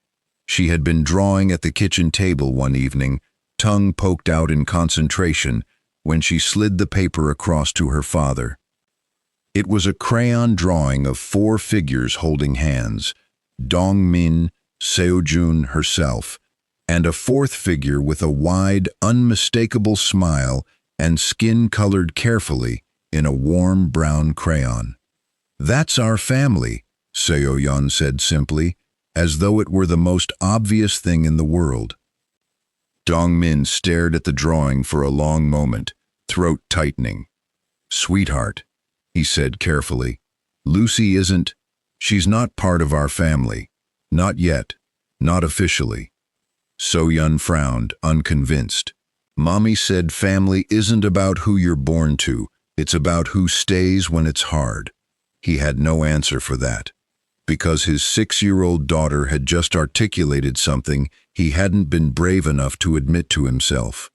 She had been drawing at the kitchen table one evening, tongue poked out in concentration, when she slid the paper across to her father. It was a crayon drawing of 4 figures holding hands, Dong-min, Seo-jun herself, and a 4th figure with a wide, unmistakable smile and skin colored carefully in a warm brown crayon. "That's our family," Seo-yeon said simply, as though it were the most obvious thing in the world. Dong-min stared at the drawing for a long moment, throat tightening. "Sweetheart," he said carefully, "Lucy isn't, she's not part of our family. Not yet, not officially." So-yeon frowned, unconvinced. "Mommy said family isn't about who you're born to, it's about who stays when it's hard." He had no answer for that, because his 6-year-old daughter had just articulated something he hadn't been brave enough to admit to himself.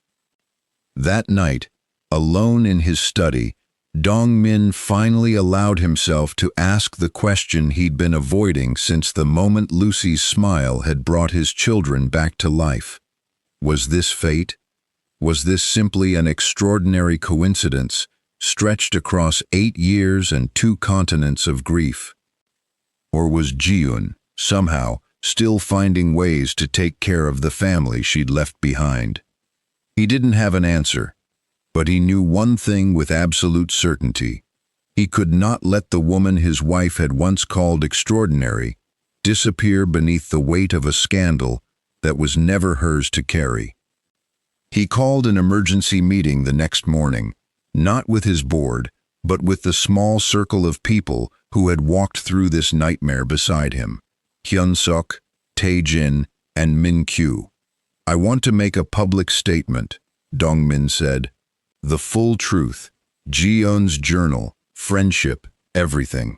That night, alone in his study, Dong-min finally allowed himself to ask the question he'd been avoiding since the moment Lucy's smile had brought his children back to life. Was this fate? Was this simply an extraordinary coincidence, stretched across 8 years and 2 continents of grief? Or was Ji-eun, somehow, still finding ways to take care of the family she'd left behind? He didn't have an answer, but he knew one thing with absolute certainty. He could not let the woman his wife had once called extraordinary disappear beneath the weight of a scandal that was never hers to carry. He called an emergency meeting the next morning, not with his board, but with the small circle of people who had walked through this nightmare beside him: Hyun-suk, Tae-jin, and Min-kyu. "I want to make a public statement," Dong-min said. "The full truth, Ji-eun's journal, friendship, everything."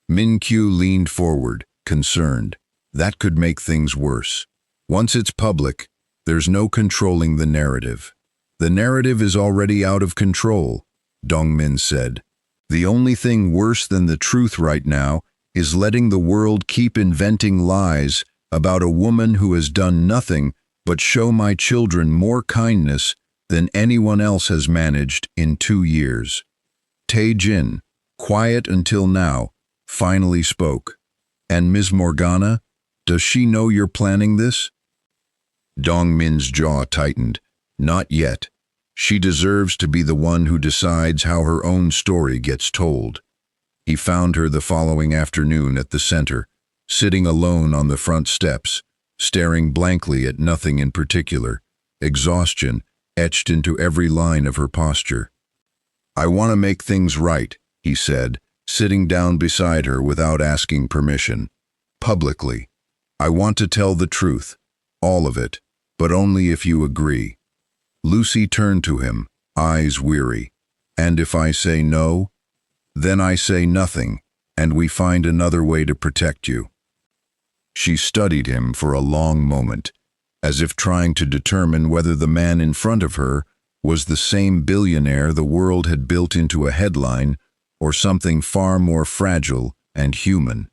Min-kyu leaned forward, concerned. That could make things worse. Once it's public, there's no controlling the narrative. "The narrative is already out of control," Dong-min said. "The only thing worse than the truth right now is letting the world keep inventing lies about a woman who has done nothing but show my children more kindness than anyone else has managed in 2 years. Tae-jin, quiet until now, finally spoke. "And Ms. Morgana, Does she know you're planning this? Dongmin's jaw tightened. Not yet. She deserves to be the one who decides how her own story gets told. He found her the following afternoon at the center, sitting alone on the front steps, staring blankly at nothing in particular, exhaustion etched into every line of her posture. "I want to make things right," he said, sitting down beside her without asking permission. "Publicly. I want to tell the truth, all of it, but only if you agree." Lucy turned to him, eyes weary. "And if I say no? Then I say nothing, and we find another way to protect you." She studied him for a long moment, as if trying to determine whether the man in front of her was the same billionaire the world had built into a headline or something far more fragile and human.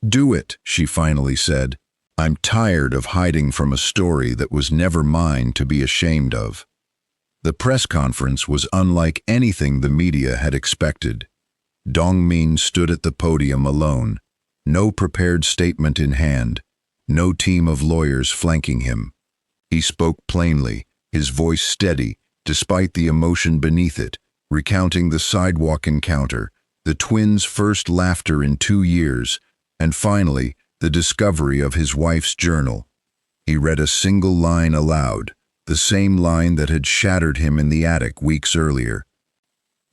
"Do it," she finally said. "I'm tired of hiding from a story that was never mine to be ashamed of." The press conference was unlike anything the media had expected. Dongmin stood at the podium alone, no prepared statement in hand, no team of lawyers flanking him. He spoke plainly, his voice steady, despite the emotion beneath it, recounting the sidewalk encounter, the twins' first laughter in 2 years, and finally, the discovery of his wife's journal. He read a single line aloud, the same line that had shattered him in the attic weeks earlier.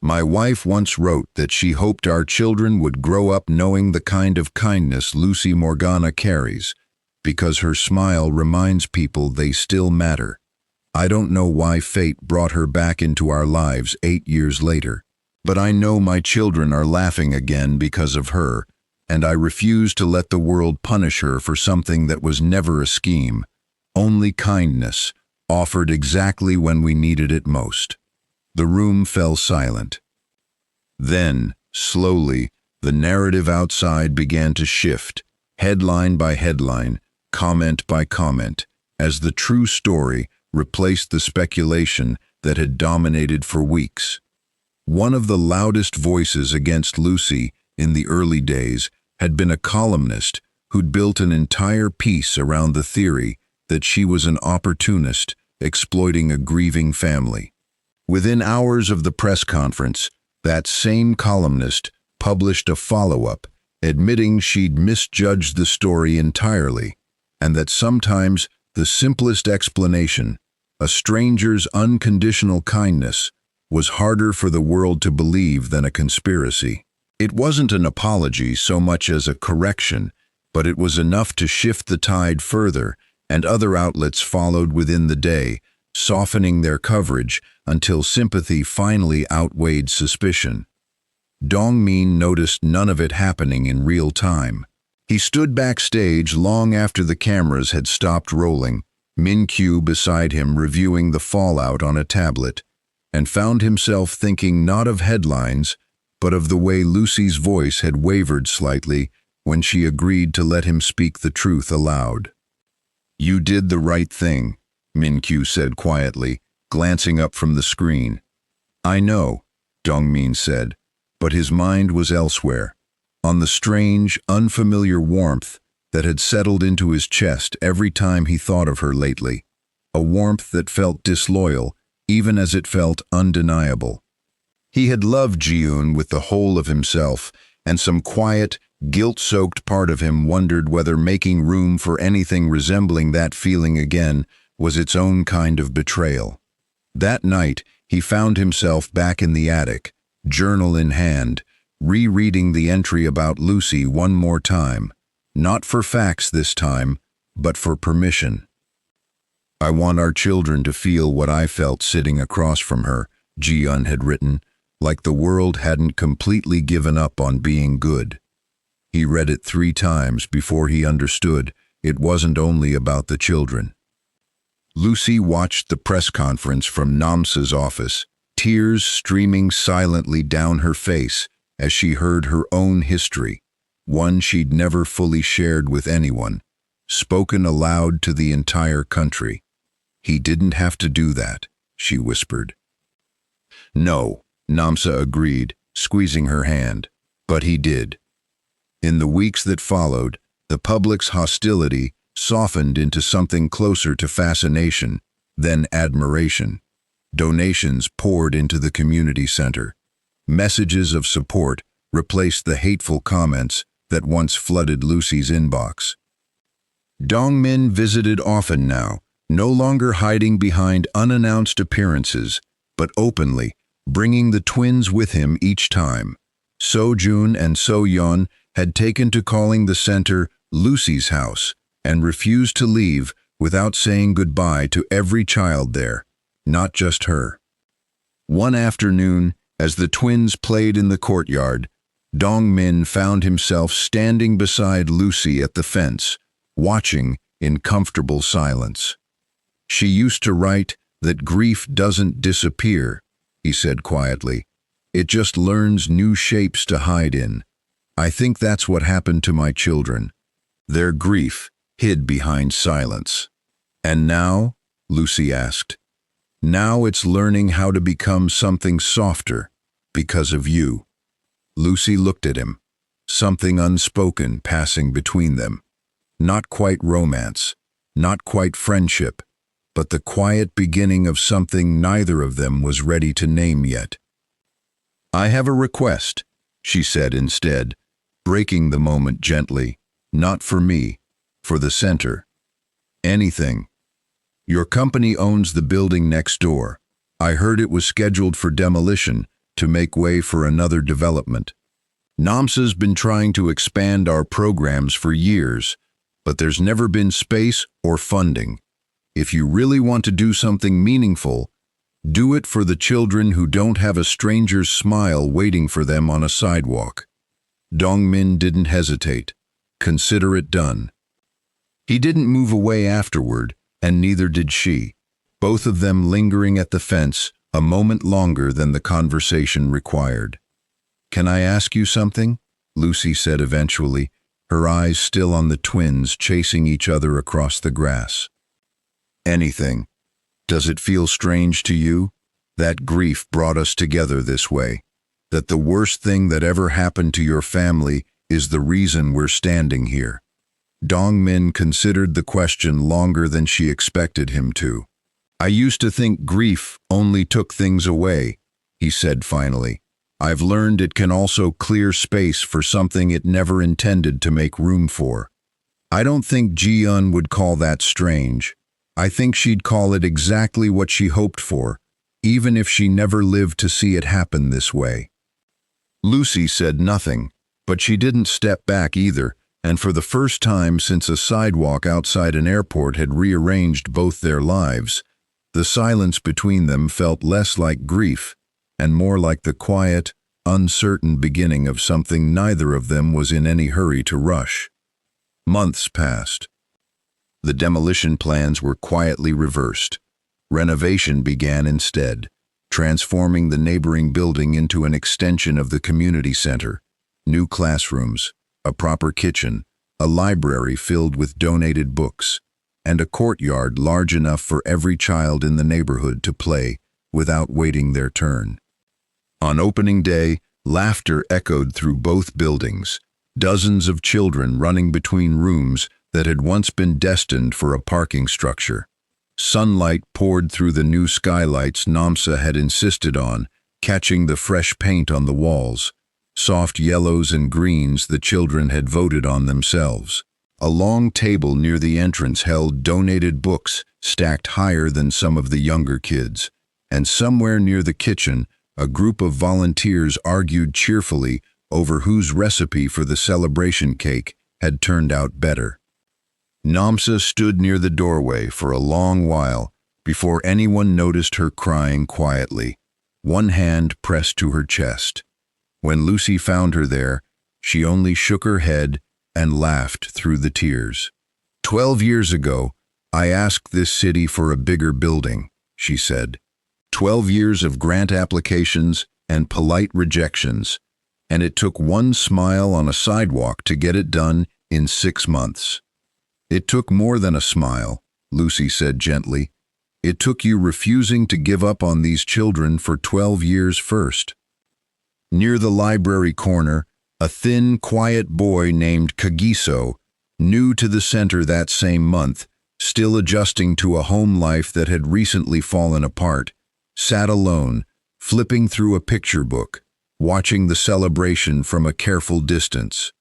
"My wife once wrote that she hoped our children would grow up knowing the kind of kindness Lucy Morgana carries, because her smile reminds people they still matter. I don't know why fate brought her back into our lives 8 years later, but I know my children are laughing again because of her, and I refuse to let the world punish her for something that was never a scheme, only kindness, offered exactly when we needed it most." The room fell silent. Then, slowly, the narrative outside began to shift, headline by headline, comment by comment, as the true story replaced the speculation that had dominated for weeks. One of the loudest voices against Lucy in the early days had been a columnist who'd built an entire piece around the theory that she was an opportunist exploiting a grieving family. Within hours of the press conference, that same columnist published a follow-up, admitting she'd misjudged the story entirely, and that sometimes the simplest explanation, a stranger's unconditional kindness, was harder for the world to believe than a conspiracy. It wasn't an apology so much as a correction, but it was enough to shift the tide further, and other outlets followed within the day, softening their coverage until sympathy finally outweighed suspicion. Dongmin noticed none of it happening in real time. He stood backstage long after the cameras had stopped rolling, Min-kyu beside him reviewing the fallout on a tablet, and found himself thinking not of headlines, but of the way Lucy's voice had wavered slightly when she agreed to let him speak the truth aloud. "You did the right thing," Min-kyu said quietly, glancing up from the screen. "I know," Dongmin said, but his mind was elsewhere, on the strange, unfamiliar warmth that had settled into his chest every time he thought of her lately, a warmth that felt disloyal, even as it felt undeniable. He had loved Ji-eun with the whole of himself, and some quiet, guilt-soaked part of him wondered whether making room for anything resembling that feeling again was its own kind of betrayal. That night, he found himself back in the attic, journal in hand, rereading the entry about Lucy one more time, not for facts this time, but for permission. "I want our children to feel what I felt sitting across from her," Ji-eun had written, like the world hadn't completely given up on being good. He read it 3 times before he understood it wasn't only about the children. Lucy watched the press conference from Namsa's office, tears streaming silently down her face as she heard her own history, one she'd never fully shared with anyone, spoken aloud to the entire country. "He didn't have to do that," she whispered. "No," Namsa agreed, squeezing her hand, "but he did." In the weeks that followed, The public's hostility softened into something closer to fascination, then admiration. Donations poured into the community center. Messages of support replaced the hateful comments that once flooded Lucy's inbox. Dongmin visited often now, no longer hiding behind unannounced appearances, but openly, bringing the twins with him each time. So-jun and So-yeon had taken to calling the center Lucy's house and refused to leave without saying goodbye to every child there, not just her. One afternoon, as the twins played in the courtyard, Dongmin found himself standing beside Lucy at the fence, watching in comfortable silence. "She used to write that grief doesn't disappear," he said quietly. "It just learns new shapes to hide in. I think that's what happened to my children. Their grief hid behind silence." "And now?" Lucy asked. "Now it's learning how to become something softer because of you." Lucy looked at him, something unspoken passing between them. Not quite romance, not quite friendship, but the quiet beginning of something neither of them was ready to name yet. "I have a request," she said instead, breaking the moment gently. "Not for me, for the center. Anything. Your company owns the building next door. I heard it was scheduled for demolition to make way for another development. NAMSA's been trying to expand our programs for years, but there's never been space or funding. If you really want to do something meaningful, do it for the children who don't have a stranger's smile waiting for them on a sidewalk." Dongmin didn't hesitate. "Consider it done." He didn't move away afterward, and neither did she, both of them lingering at the fence a moment longer than the conversation required. "Can I ask you something?" Lucy said eventually, her eyes still on the twins chasing each other across the grass. "Anything. Does it feel strange to you that grief brought us together this way? That the worst thing that ever happened to your family is the reason we're standing here?" Dongmin considered the question longer than she expected him to. "I used to think grief only took things away," he said finally. "I've learned it can also clear space for something it never intended to make room for. I don't think Ji-eun would call that strange. I think she'd call it exactly what she hoped for, even if she never lived to see it happen this way." Lucy said nothing, but she didn't step back either, and for the first time since a sidewalk outside an airport had rearranged both their lives, the silence between them felt less like grief and more like the quiet, uncertain beginning of something neither of them was in any hurry to rush. Months passed. The demolition plans were quietly reversed. Renovation began instead, transforming the neighboring building into an extension of the community center. New classrooms, a proper kitchen, a library filled with donated books, and a courtyard large enough for every child in the neighborhood to play without waiting their turn. On opening day, laughter echoed through both buildings, dozens of children running between rooms that had once been destined for a parking structure. Sunlight poured through the new skylights NAMSA had insisted on, catching the fresh paint on the walls, soft yellows and greens the children had voted on themselves. A long table near the entrance held donated books stacked higher than some of the younger kids, and somewhere near the kitchen, a group of volunteers argued cheerfully over whose recipe for the celebration cake had turned out better. NAMSA stood near the doorway for a long while before anyone noticed her crying quietly, one hand pressed to her chest. When Lucy found her there, she only shook her head and laughed through the tears. 12 years ago, I asked this city for a bigger building," she said. 12 years of grant applications and polite rejections, and it took one smile on a sidewalk to get it done in 6 months. It took more than a smile, Lucy said gently. It took you refusing to give up on these children for 12 years first. Near the library corner, a thin, quiet boy named Kagiso new to the center that same month, still adjusting to a home life that had recently fallen apart, sat alone, flipping through a picture book, watching the celebration from a careful distance.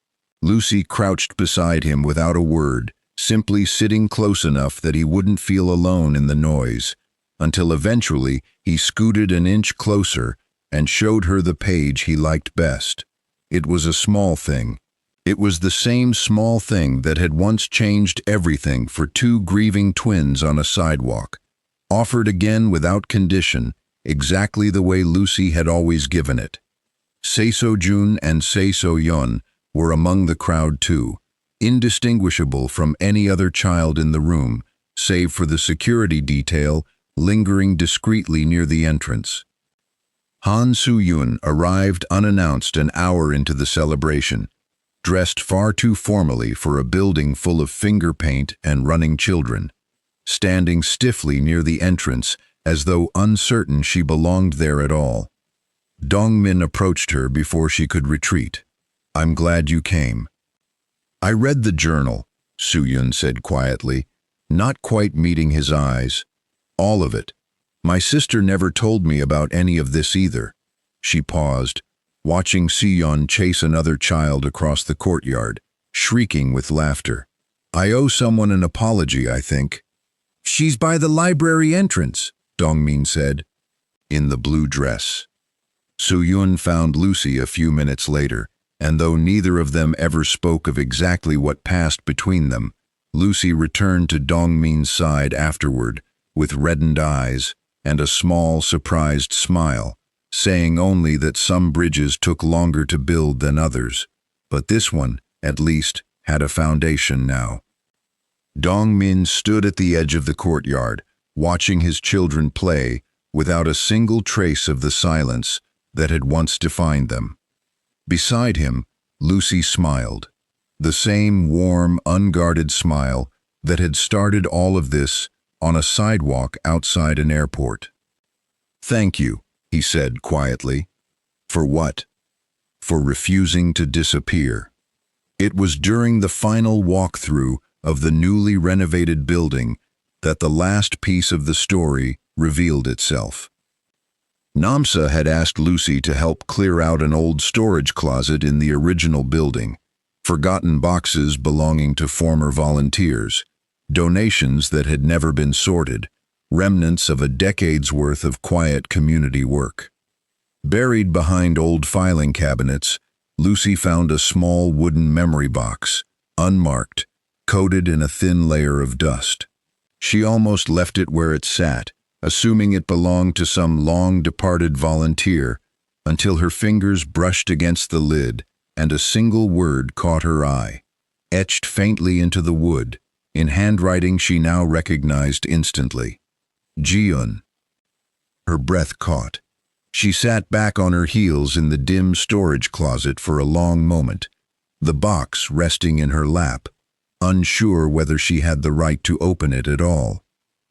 Lucy crouched beside him without a word, simply sitting close enough that he wouldn't feel alone in the noise, until eventually he scooted an inch closer and showed her the page he liked best. It was a small thing. It was the same small thing that had once changed everything for two grieving twins on a sidewalk, offered again without condition, exactly the way Lucy had always given it. Se-so-jun and Se-so-yeon were among the crowd too, indistinguishable from any other child in the room, save for the security detail lingering discreetly near the entrance. Han Soo-yoon arrived unannounced an hour into the celebration, dressed far too formally for a building full of finger paint and running children, standing stiffly near the entrance as though uncertain she belonged there at all. Dongmin approached her before she could retreat. "I'm glad you came." "I read the journal," Soo-yoon said quietly, not quite meeting his eyes. "All of it. My sister never told me about any of this either." She paused, watching Seon chase another child across the courtyard, shrieking with laughter. "I owe someone an apology, I think." "She's by the library entrance," Dongmin said, in the blue dress. Soo-yoon found Lucy a few minutes later, and though neither of them ever spoke of exactly what passed between them, Lucy returned to Dongmin's side afterward, with reddened eyes and a small, surprised smile, saying only that some bridges took longer to build than others, but this one, at least, had a foundation now. Dongmin stood at the edge of the courtyard, watching his children play without a single trace of the silence that had once defined them. Beside him, Lucy smiled, the same warm, unguarded smile that had started all of this on a sidewalk outside an airport. "Thank you," he said quietly. "For what?" "For refusing to disappear." It was during the final walkthrough of the newly renovated building that the last piece of the story revealed itself. Namsa had asked Lucy to help clear out an old storage closet in the original building, forgotten boxes belonging to former volunteers, donations that had never been sorted, remnants of a decade's worth of quiet community work. Buried behind old filing cabinets, Lucy found a small wooden memory box, unmarked, coated in a thin layer of dust. She almost left it where it sat, assuming it belonged to some long-departed volunteer, until her fingers brushed against the lid and a single word caught her eye, etched faintly into the wood, in handwriting she now recognized instantly. Jiun. Her breath caught. She sat back on her heels in the dim storage closet for a long moment, the box resting in her lap, unsure whether she had the right to open it at all.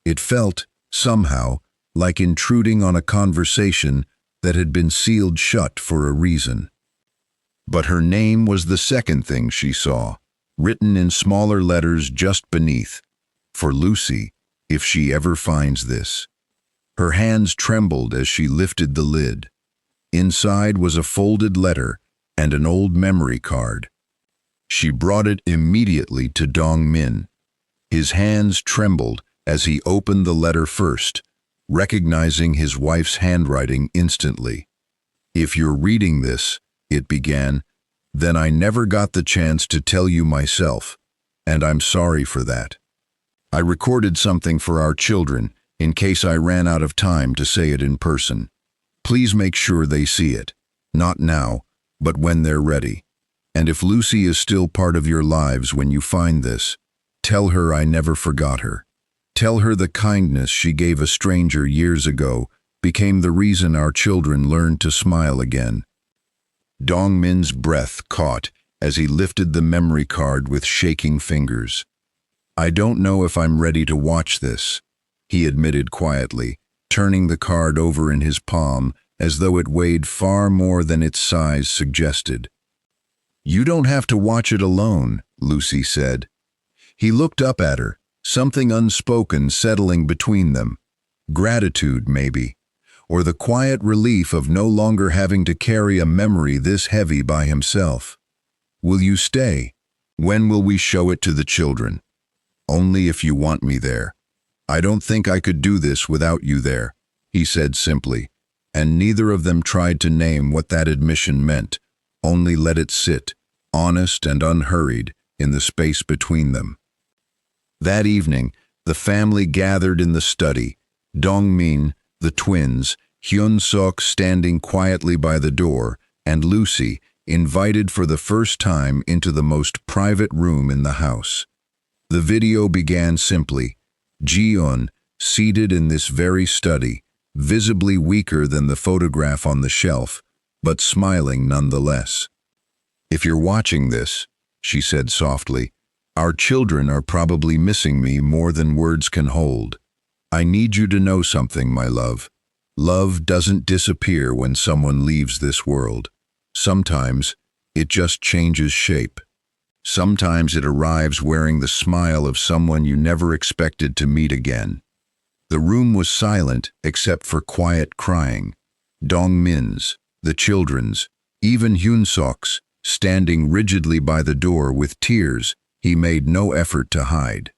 It felt, somehow, like intruding on a conversation that had been sealed shut for a reason. But her name was the second thing she saw, written in smaller letters just beneath. For Lucy, if she ever finds this. Her hands trembled as she lifted the lid. Inside was a folded letter and an old memory card. She brought it immediately to Dongmin. His hands trembled as he opened the letter first, recognizing his wife's handwriting instantly. "If you're reading this," it began, "then I never got the chance to tell you myself, and I'm sorry for that. I recorded something for our children in case I ran out of time to say it in person. Please make sure they see it, not now, but when they're ready. And if Lucy is still part of your lives when you find this, tell her I never forgot her. Tell her the kindness she gave a stranger years ago became the reason our children learned to smile again." Dongmin's breath caught as he lifted the memory card with shaking fingers. "I don't know if I'm ready to watch this," he admitted quietly, turning the card over in his palm as though it weighed far more than its size suggested. "You don't have to watch it alone," Lucy said, He looked up at her, something unspoken settling between them. Gratitude, maybe, or the quiet relief of no longer having to carry a memory this heavy by himself. Will you stay? When will we show it to the children? Only if you want me there. I don't think I could do this without you there, he said simply, and neither of them tried to name what that admission meant, only let it sit, honest and unhurried, in the space between them. That evening, the family gathered in the study, Dongmin, the twins, Hyun-sok standing quietly by the door, and Lucy, invited for the first time into the most private room in the house. The video began simply, Ji-eun, seated in this very study, visibly weaker than the photograph on the shelf, but smiling nonetheless. If you're watching this, she said softly, our children are probably missing me more than words can hold. I need you to know something, my love. Love doesn't disappear when someone leaves this world. Sometimes it just changes shape. Sometimes it arrives wearing the smile of someone you never expected to meet again. The room was silent except for quiet crying. Dongmin's, the children's, even Hyun-sok's, standing rigidly by the door with tears he made no effort to hide.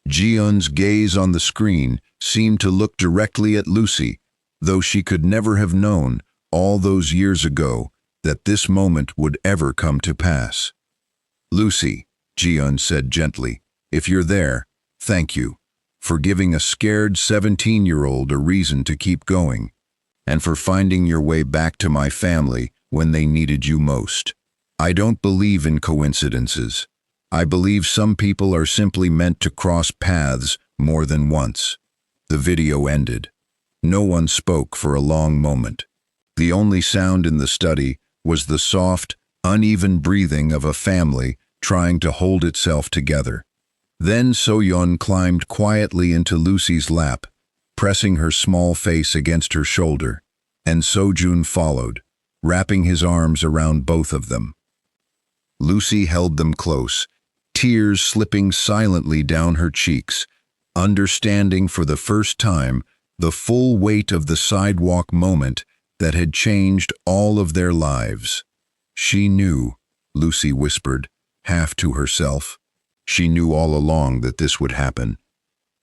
Ji-eun's gaze on the screen seemed to look directly at Lucy, though she could never have known, all those years ago, that this moment would ever come to pass. Lucy, Ji-eun said gently, if you're there, thank you, for giving a scared 17-year-old a reason to keep going, and for finding your way back to my family when they needed you most. I don't believe in coincidences. I believe some people are simply meant to cross paths more than once. The video ended. No one spoke for a long moment. The only sound in the study was the soft, uneven breathing of a family trying to hold itself together. Then So-yeon climbed quietly into Lucy's lap, pressing her small face against her shoulder, and So-jun followed, wrapping his arms around both of them. Lucy held them close, tears slipping silently down her cheeks, understanding for the first time the full weight of the sidewalk moment that had changed all of their lives. She knew, Lucy whispered, half to herself. She knew all along that this would happen.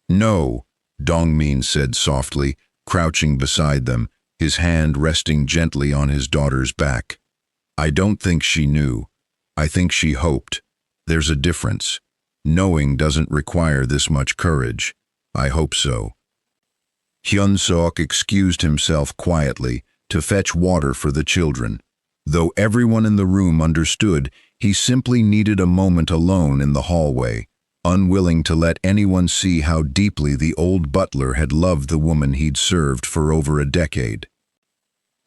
No, Dongmin said softly, crouching beside them, his hand resting gently on his daughter's back. I don't think she knew. I think she hoped. There's a difference. Knowing doesn't require this much courage. I hope so. Hyun-sok excused himself quietly to fetch water for the children. Though everyone in the room understood, he simply needed a moment alone in the hallway, unwilling to let anyone see how deeply the old butler had loved the woman he'd served for over a decade.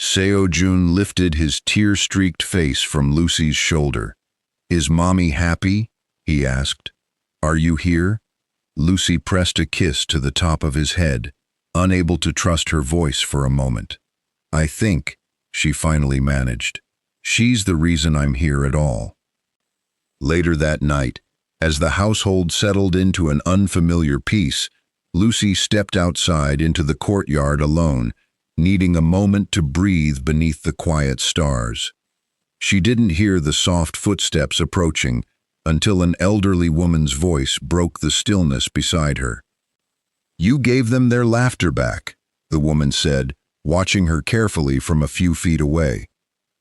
Seo-jun lifted his tear-streaked face from Lucy's shoulder. Is Mommy happy? He asked. Are you here? Lucy pressed a kiss to the top of his head, unable to trust her voice for a moment. I think, she finally managed, she's the reason I'm here at all. Later that night, as the household settled into an unfamiliar peace, Lucy stepped outside into the courtyard alone, needing a moment to breathe beneath the quiet stars. She didn't hear the soft footsteps approaching until an elderly woman's voice broke the stillness beside her. You gave them their laughter back, the woman said, watching her carefully from a few feet away.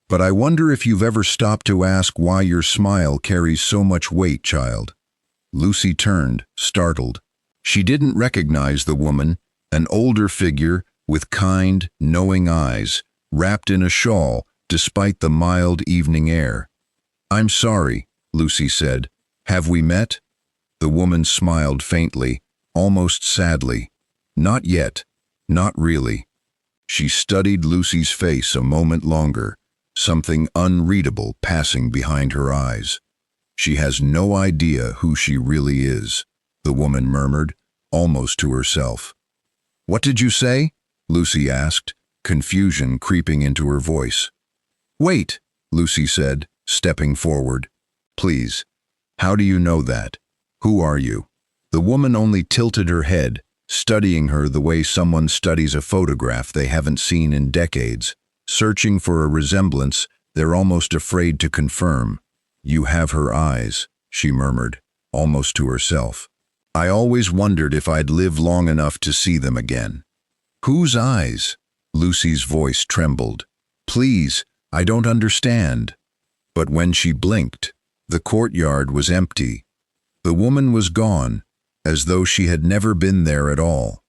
But I wonder if you've ever stopped to ask why your smile carries so much weight, child. Lucy turned, startled. She didn't recognize the woman, an older figure with kind, knowing eyes, wrapped in a shawl despite the mild evening air. I'm sorry, Lucy said. Have we met? The woman smiled faintly, almost sadly. Not yet. Not really. She studied Lucy's face a moment longer, something unreadable passing behind her eyes. She has no idea who she really is, the woman murmured, almost to herself. What did you say? Lucy asked, confusion creeping into her voice. Wait, Lucy said, stepping forward. Please, how do you know that? Who are you?" The woman only tilted her head, studying her the way someone studies a photograph they haven't seen in decades, searching for a resemblance they're almost afraid to confirm. "You have her eyes," she murmured, almost to herself. "I always wondered if I'd live long enough to see them again." "Whose eyes?" Lucy's voice trembled. "Please, I don't understand." But when she blinked, the courtyard was empty. The woman was gone, as though she had never been there at all.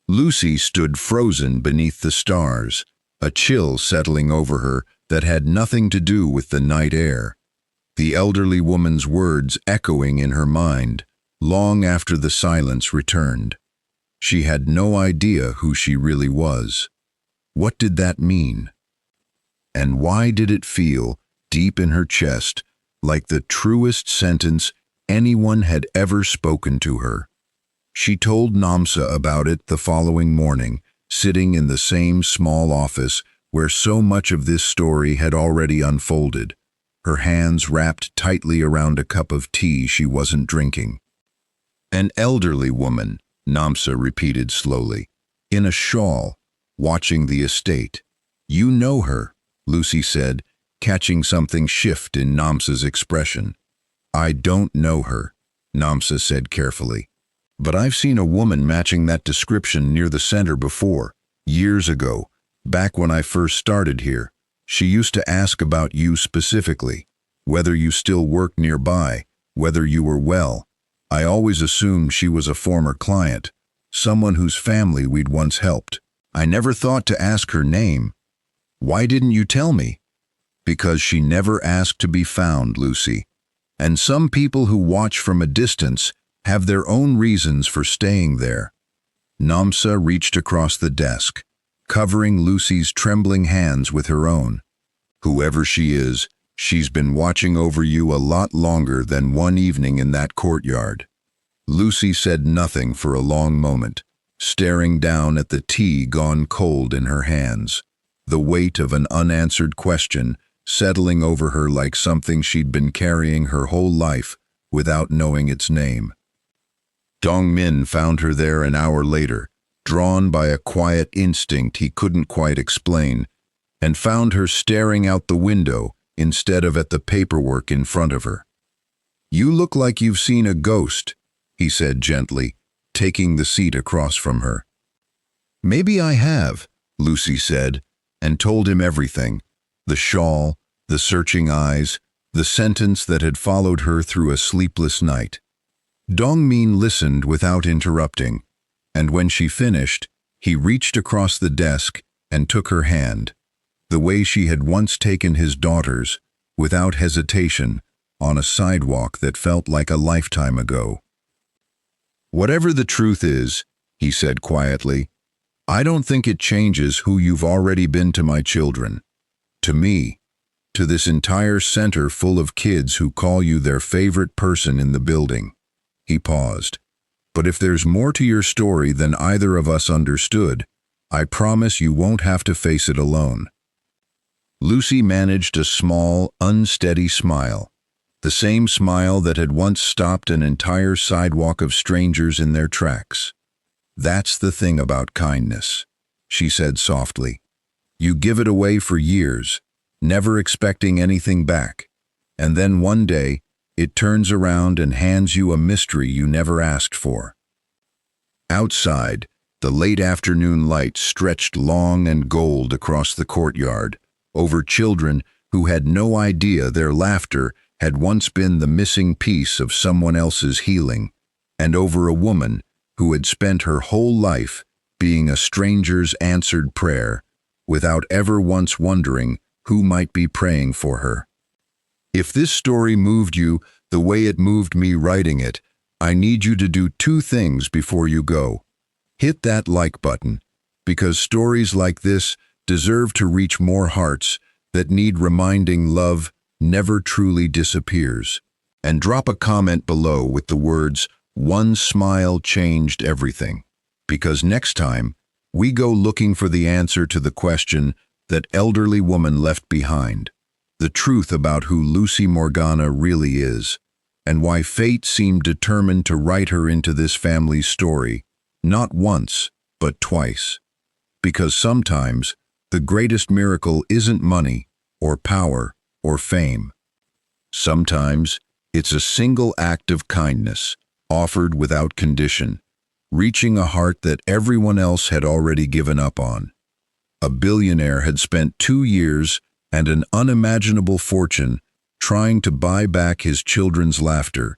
Lucy stood frozen beneath the stars, a chill settling over her that had nothing to do with the night air. The elderly woman's words echoing in her mind, long after the silence returned. She had no idea who she really was. What did that mean? And why did it feel, deep in her chest, like the truest sentence anyone had ever spoken to her? She told Namsa about it the following morning, sitting in the same small office where so much of this story had already unfolded, her hands wrapped tightly around a cup of tea she wasn't drinking. "An elderly woman," Namsa repeated slowly, "in a shawl, watching the estate. You know her," Lucy said, catching something shift in Namsa's expression. "I don't know her," Namsa said carefully. "But I've seen a woman matching that description near the center before, years ago, back when I first started here. She used to ask about you specifically, whether you still worked nearby, whether you were well. I always assumed she was a former client, someone whose family we'd once helped. I never thought to ask her name. Why didn't you tell me?" "Because she never asked to be found, Lucy. And some people who watch from a distance have their own reasons for staying there." Namsa reached across the desk, covering Lucy's trembling hands with her own. "Whoever she is, she's been watching over you a lot longer than one evening in that courtyard." Lucy said nothing for a long moment, staring down at the tea gone cold in her hands, the weight of an unanswered question settling over her like something she'd been carrying her whole life without knowing its name. Dongmin found her there an hour later, drawn by a quiet instinct he couldn't quite explain, and found her staring out the window instead of at the paperwork in front of her. "You look like you've seen a ghost," he said gently, taking the seat across from her. "Maybe I have," Lucy said, and told him everything, the shawl, the searching eyes, the sentence that had followed her through a sleepless night. Dongmin listened without interrupting, and when she finished, he reached across the desk and took her hand, the way she had once taken his daughter's, without hesitation, on a sidewalk that felt like a lifetime ago. "Whatever the truth is," he said quietly, "I don't think it changes who you've already been to my children. To me, to this entire center full of kids who call you their favorite person in the building." He paused. "But if there's more to your story than either of us understood, I promise you won't have to face it alone." Lucy managed a small, unsteady smile, the same smile that had once stopped an entire sidewalk of strangers in their tracks. "That's the thing about kindness," she said softly. "You give it away for years, never expecting anything back, and then one day it turns around and hands you a mystery you never asked for." Outside, the late afternoon light stretched long and gold across the courtyard, over children who had no idea their laughter had once been the missing piece of someone else's healing, and over a woman who had spent her whole life being a stranger's answered prayer, without ever once wondering who might be praying for her. If this story moved you the way it moved me writing it, I need you to do two things before you go. Hit that like button, because stories like this deserve to reach more hearts that need reminding love never truly disappears. And drop a comment below with the words, "One smile changed everything." Because next time, we go looking for the answer to the question that elderly woman left behind, the truth about who Lucy Morgana really is. and why fate seemed determined to write her into this family's story, not once, but twice. Because sometimes, the greatest miracle isn't money, or power, or fame. Sometimes, it's a single act of kindness, offered without condition, reaching a heart that everyone else had already given up on. A billionaire had spent 2 years and an unimaginable fortune trying to buy back his children's laughter,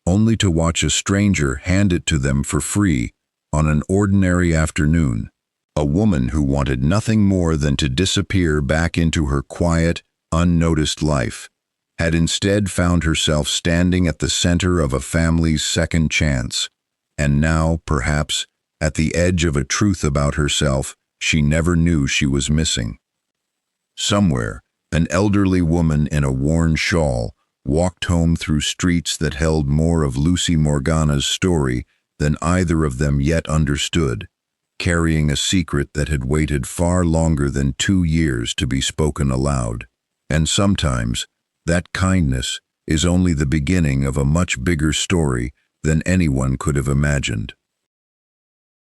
only to watch a stranger hand it to them for free on an ordinary afternoon. A woman who wanted nothing more than to disappear back into her quiet, unnoticed life, had instead found herself standing at the center of a family's second chance, and now, perhaps, at the edge of a truth about herself she never knew she was missing. Somewhere, an elderly woman in a worn shawl walked home through streets that held more of Lucy Morgana's story than either of them yet understood, carrying a secret that had waited far longer than 2 years to be spoken aloud. And sometimes, that kindness is only the beginning of a much bigger story than anyone could have imagined.